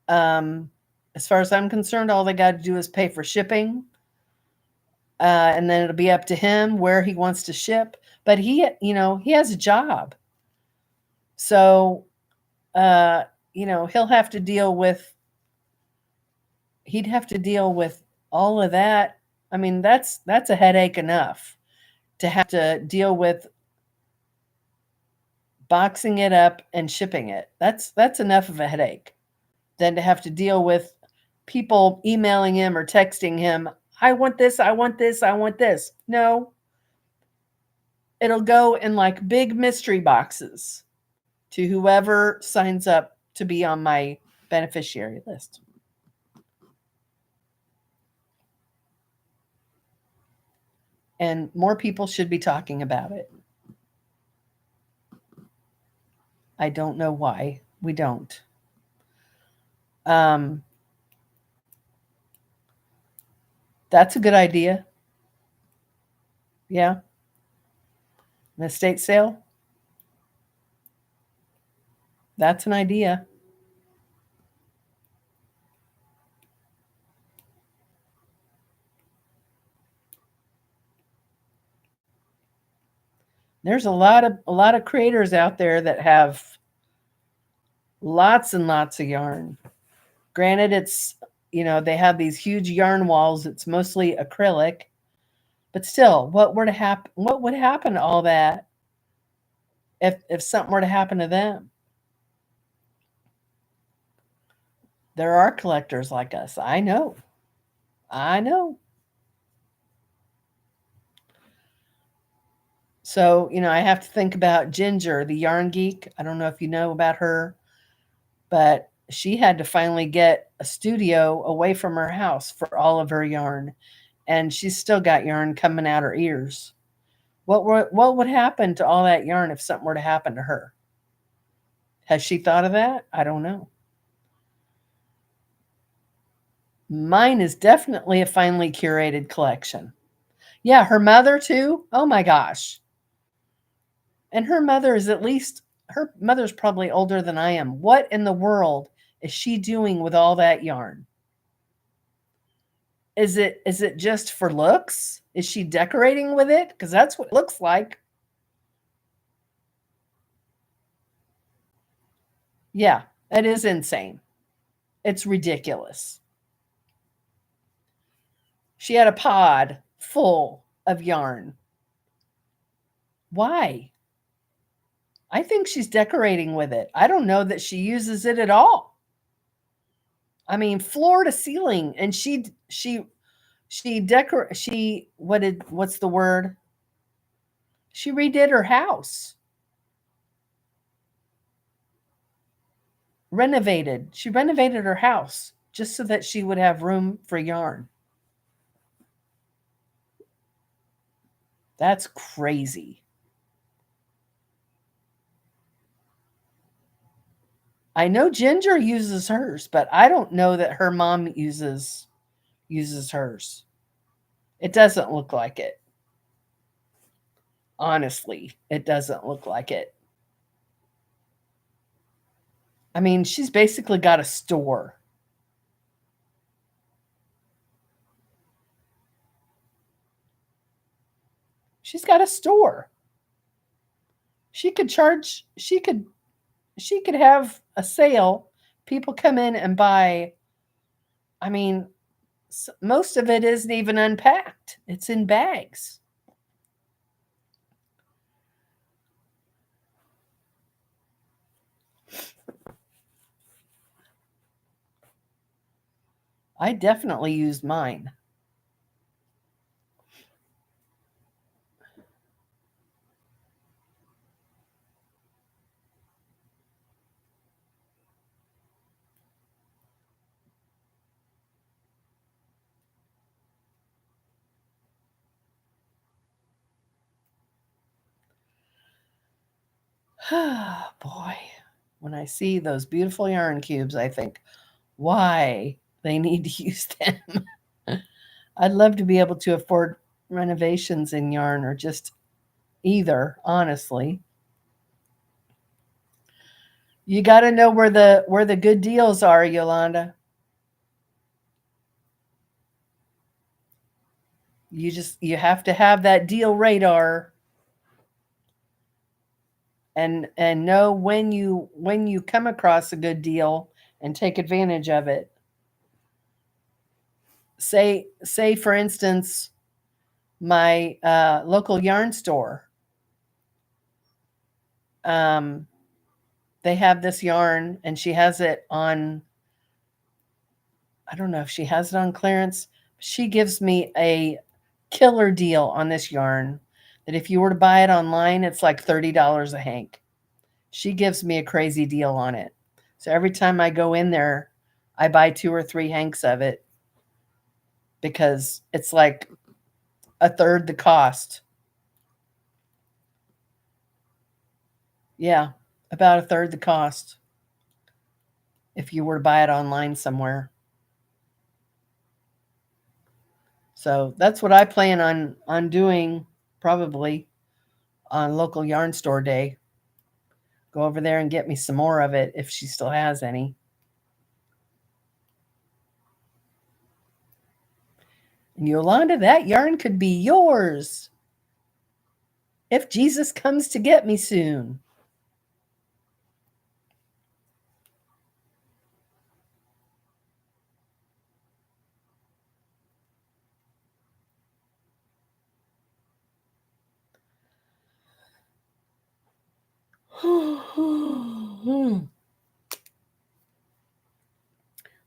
S1: As far as I'm concerned, all they got to do is pay for shipping. And then it'll be up to him where he wants to ship. But he has a job. So, he'd have to deal with all of that. I mean, that's a headache enough to have to deal with boxing it up and shipping it. That's enough of a headache than to have to deal with people emailing him or texting him, I want this, I want this, I want this. No. It'll go in like big mystery boxes to whoever signs up to be on my beneficiary list. And more people should be talking about it. I don't know why we don't. That's a good idea. Yeah. An estate sale. That's an idea. There's a lot of creators out there that have lots and lots of yarn. Granted, it's they have these huge yarn walls. It's mostly acrylic, but still, what would happen to all that if something were to happen to them? There are collectors like us. I know. So, I have to think about Ginger, the yarn geek. I don't know if you know about her, but she had to finally get a studio away from her house for all of her yarn, and she's still got yarn coming out her ears. What would happen to all that yarn if something were to happen to her? Has she thought of that? I don't know. Mine is definitely a finely curated collection. Yeah, her mother too. Oh my gosh. And her mother's probably older than I am. What in the world is she doing with all that yarn? Is it just for looks? Is she decorating with it? Because that's what it looks like. Yeah, that is insane. It's ridiculous. She had a pod full of yarn. Why? I think she's decorating with it. I don't know that she uses it at all. I mean, floor to ceiling, and what's the word? She redid her house. She renovated her house just so that she would have room for yarn. That's crazy. I know Ginger uses hers, but I don't know that her mom uses hers. It doesn't look like it. Honestly, it doesn't look like it. I mean, she's basically got a store. She's got a store. She could have a sale. People come in and buy. I mean, most of it isn't even unpacked. It's in bags. I definitely used mine. Boy, when I see those beautiful yarn cubes, I think, why they need to use them. I'd love to be able to afford renovations in yarn, or just either, honestly. You got to know where the good deals are, Yolanda. You have to have that deal radar, and know when you come across a good deal and take advantage of it. Say for instance, my local yarn store. They have this yarn, and she has it on. I don't know if she has it on clearance. She gives me a killer deal on this yarn that if you were to buy it online, it's like $30 a hank. She gives me a crazy deal on it. So every time I go in there, I buy 2 or 3 hanks of it, because it's like a third the cost. Yeah, about a third the cost if you were to buy it online somewhere. So that's what I plan on doing, probably on local yarn store day. Go over there and get me some more of it if she still has any. And Yolanda, that yarn could be yours if Jesus comes to get me soon.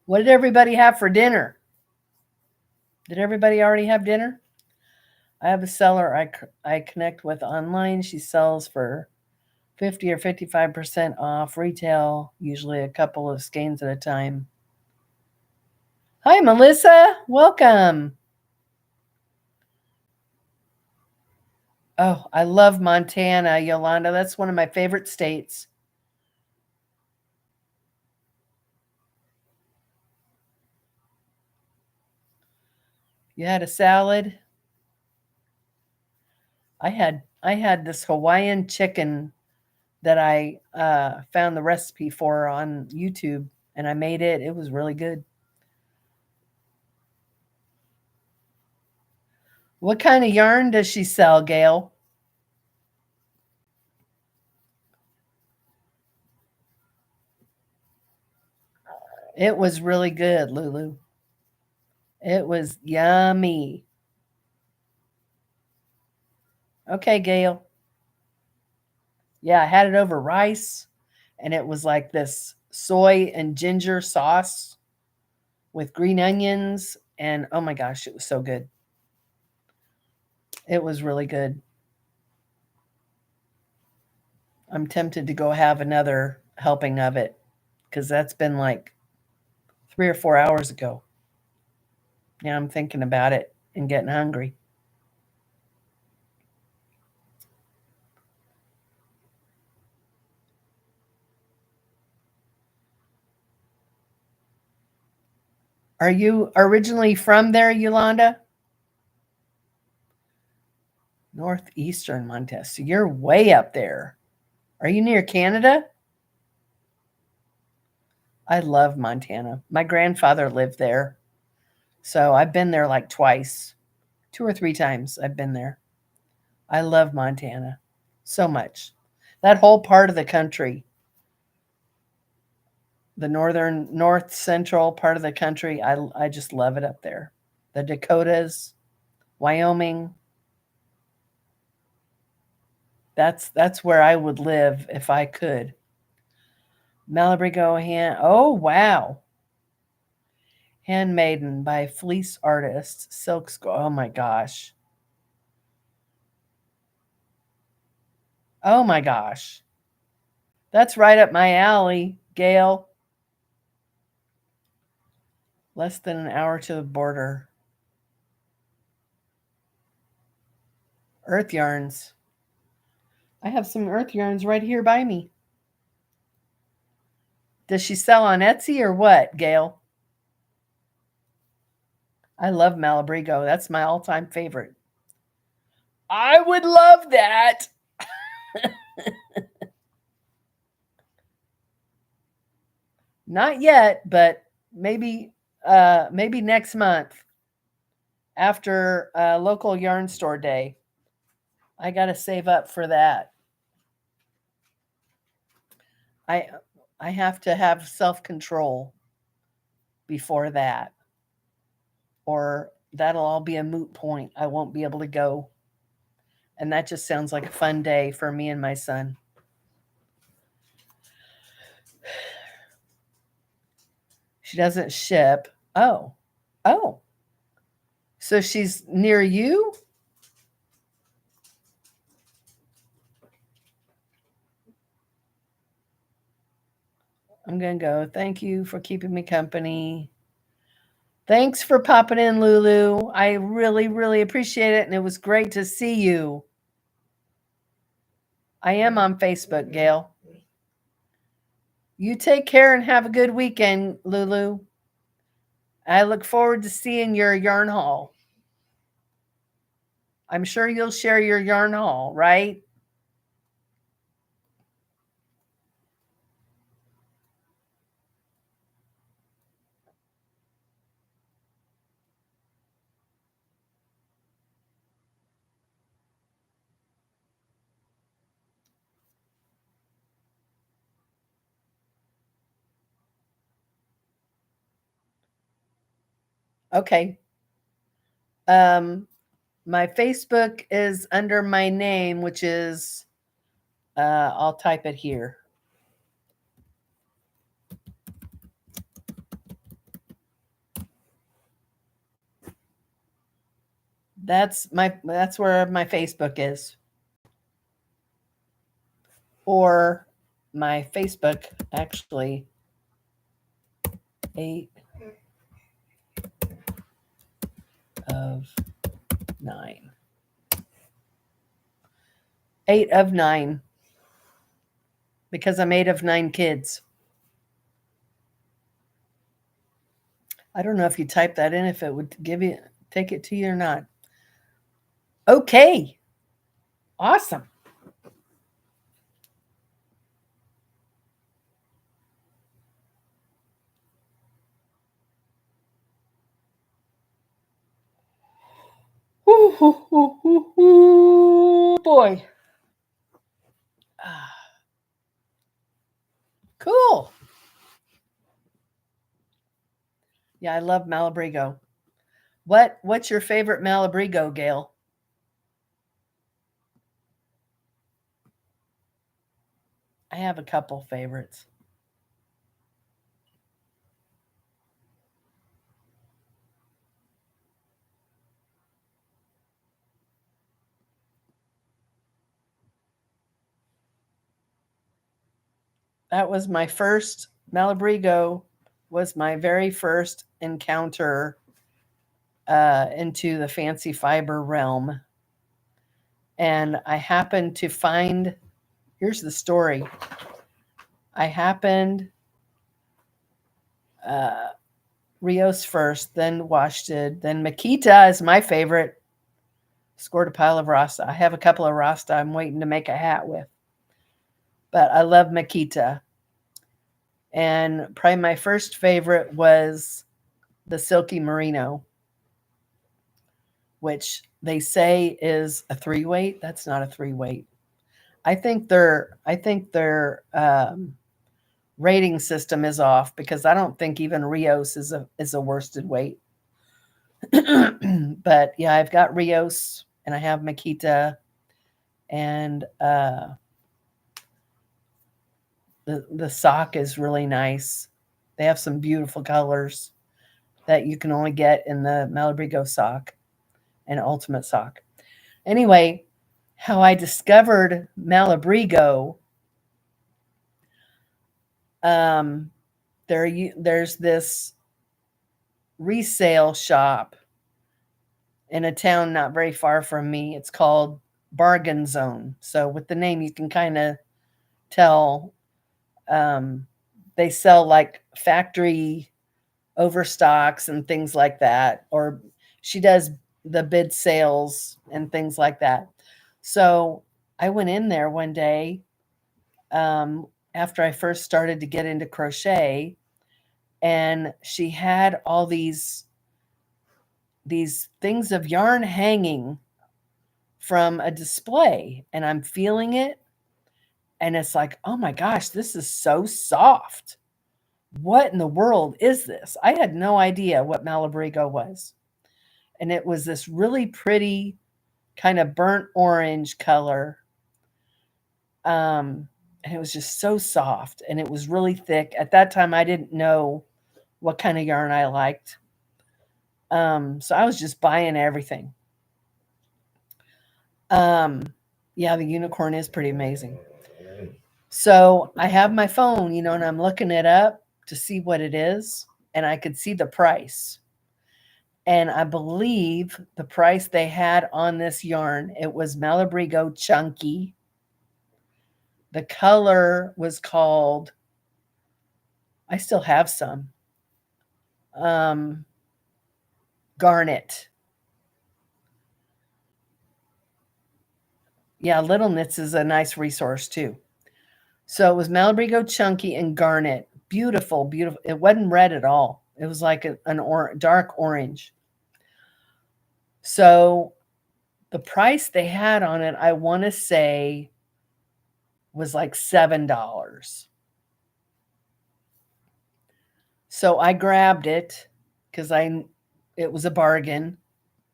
S1: What did everybody have for dinner? Did everybody already have dinner? I have a seller I connect with online. She sells for 50 or 55% off retail, usually a couple of skeins at a time. Hi, Melissa. Welcome. Oh, I love Montana, Yolanda. That's one of my favorite states. You had a salad? I had this Hawaiian chicken that I found the recipe for on YouTube, and I made it. It was really good. What kind of yarn does she sell, Gail? It was really good, Lulu. It was yummy. Okay, Gail. Yeah, I had it over rice, and it was like this soy and ginger sauce with green onions, and oh my gosh, it was so good. It was really good. I'm tempted to go have another helping of it because that's been like 3 or 4 hours ago. Now I'm thinking about it and getting hungry. Are you originally from there, Yolanda? Northeastern Montana. So you're way up there. Are you near Canada? I love Montana. My grandfather lived there. So I've been there like twice, 2 or 3 times I've been there. I love Montana so much. That whole part of the country, the north central part of the country, I just love it up there. The Dakotas, Wyoming. That's where I would live if I could. Malabrigo hand. Oh wow. Handmaiden by Fleece Artist. Silk Score. Oh my gosh. Oh my gosh. That's right up my alley, Gail. Less than an hour to the border. Earth yarns. I have some earth yarns right here by me. Does she sell on Etsy or what, Gail? I love Malabrigo. That's my all-time favorite. I would love that. Not yet, but maybe maybe next month after local yarn store day. I got to save up for that. I I have to have self-control before that, or that'll all be a moot point. I won't be able to go. And that just sounds like a fun day for me and my son. She doesn't ship. Oh. Oh. So she's near you? I'm going to go. Thank you for keeping me company. Thanks for popping in, Lulu. I really, really appreciate it. And it was great to see you. I am on Facebook, Gail. You take care and have a good weekend, Lulu. I look forward to seeing your yarn haul. I'm sure you'll share your yarn haul, right? Okay. My Facebook is under my name, which is, I'll type it here. That's where my Facebook is. Or my Facebook actually 8 of 9. 8 of 9. Because I'm 8 of 9 kids. I don't know if you type that in, if it would take it to you or not. Okay. Awesome. Ooh, boy. Cool. Yeah, I love Malabrigo. What's your favorite Malabrigo, Gail? I have a couple favorites. That was my first Malabrigo, was my very first encounter into the fancy fiber realm. And I happened to find, here's the story. I happened, Rios first, then Worsted, then Makita is my favorite. Scored a pile of Rasta. I have a couple of Rasta I'm waiting to make a hat with. But I love Makita. And probably my first favorite was the Silky Merino, which they say is a 3-weight. That's not a 3-weight. I think their rating system is off, because I don't think even Rios is a worsted weight. But yeah, I've got Rios and I have Makita, and the sock is really nice. They have some beautiful colors that you can only get in the Malabrigo sock and Ultimate sock. Anyway, how I discovered Malabrigo, there's this resale shop in a town not very far from me. It's called Bargain Zone. So with the name, you can kind of tell they sell like factory overstocks and things like that, or she does the bid sales and things like that. So I went in there one day after I first started to get into crochet, and she had all these things of yarn hanging from a display, and I'm feeling it, and it's like, oh my gosh, this is so soft. What in the world is this? I had no idea what Malabrigo was. And it was this really pretty kind of burnt orange color. And it was just so soft, and it was really thick. At that time, I didn't know what kind of yarn I liked. So I was just buying everything. Yeah, the unicorn is pretty amazing. So I have my phone, and I'm looking it up to see what it is, and I could see the price. And I believe the price they had on this yarn, it was Malabrigo Chunky. The color was called, I still have some, Garnet. Yeah, Little Knits is a nice resource too. So it was Malabrigo Chunky and Garnet. Beautiful, beautiful. It wasn't red at all. It was like an dark orange. So the price they had on it, I want to say, was like $7. So I grabbed it because it was a bargain.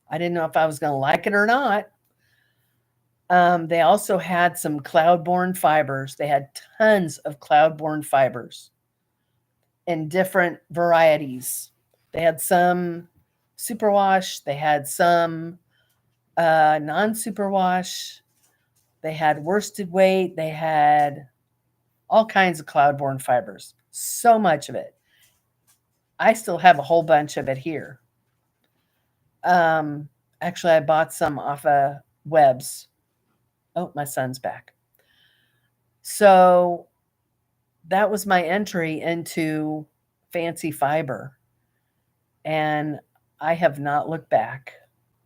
S1: I didn't know if I was going to like it or not. They also had some cloud-borne fibers. They had tons of cloud-borne fibers in different varieties. They had some superwash. They had some non-superwash. They had worsted weight. They had all kinds of cloud-borne fibers. So much of it. I still have a whole bunch of it here. Actually, I bought some off of Webs. Oh, my son's back. So that was my entry into fancy fiber. And I have not looked back.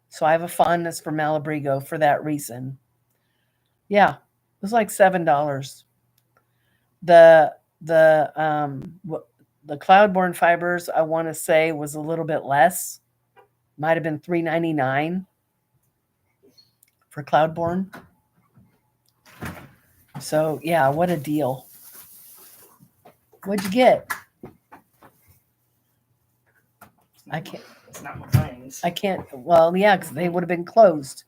S1: So I have a fondness for Malabrigo for that reason. Yeah, it was like $7. The cloud-borne fibers, I want to say, was a little bit less. Might have been $3.99 for cloud-borne. So yeah, what a deal. What'd you get? I can't.
S2: It's not mine.
S1: I can't. Well, yeah, because they would have been closed.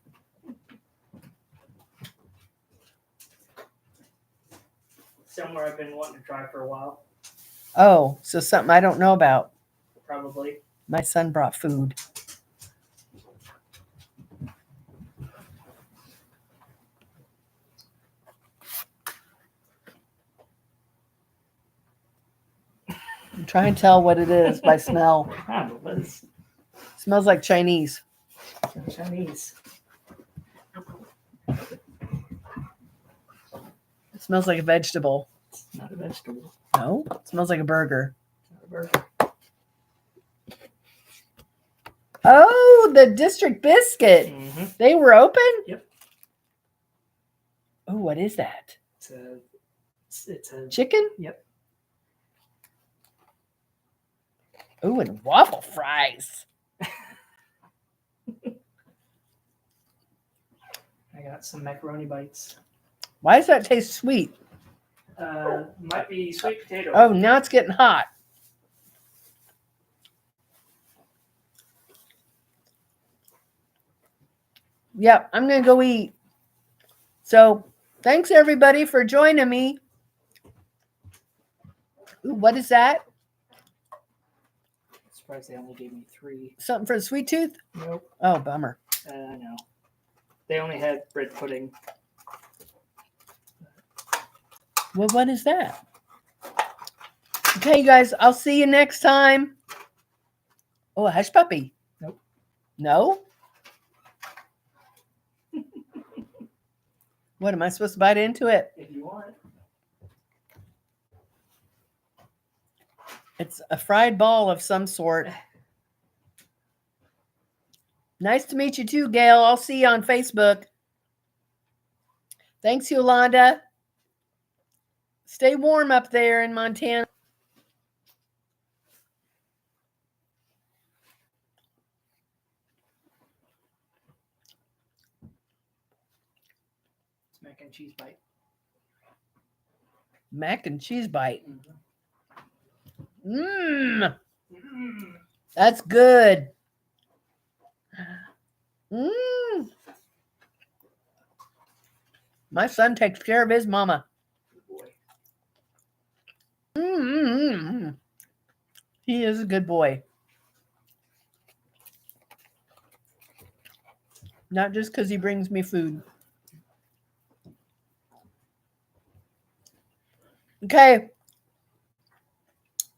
S2: somewhere I've been wanting to try for a while.
S1: Oh, so something I don't know about.
S2: Probably.
S1: My son brought food. I'm trying to tell what it is by smell. Smells like Chinese.
S2: Chinese.
S1: It smells like a vegetable.
S2: It's not a vegetable.
S1: No, it smells like a burger.
S2: It's not a burger.
S1: Oh, the district biscuit.
S2: Mm-hmm.
S1: They were open?
S2: Yep.
S1: Oh, what is that?
S2: It's a
S1: Chicken?
S2: Yep.
S1: Oh, and waffle fries.
S2: I got some macaroni bites.
S1: Why does that taste sweet?
S2: Might be sweet potato.
S1: Oh, now it's getting hot. Yep, I'm going to go eat. So, thanks everybody for joining me. Ooh, what is that?
S2: I'm surprised they only gave me 3.
S1: Something for the sweet tooth?
S2: Nope.
S1: Oh, bummer.
S2: No. They only had bread pudding.
S1: Well, what is that? Okay, you guys, I'll see you next time. Oh, a hush puppy.
S2: Nope.
S1: No? What, am I supposed to bite into it?
S2: If you want.
S1: It's a fried ball of some sort. Nice to meet you too, Gail. I'll see you on Facebook. Thanks, Yolanda. Stay warm up there in Montana.
S2: It's mac and cheese bite.
S1: Mac and cheese bite.
S2: Mm-hmm.
S1: That's good. Mmm. My son takes care of his mama.
S2: Good boy.
S1: Mm-hmm. He is a good boy. Not just because he brings me food. Okay.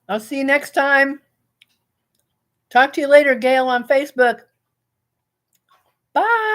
S1: I'll see you next time. Talk to you later, Gail, on Facebook. Bye.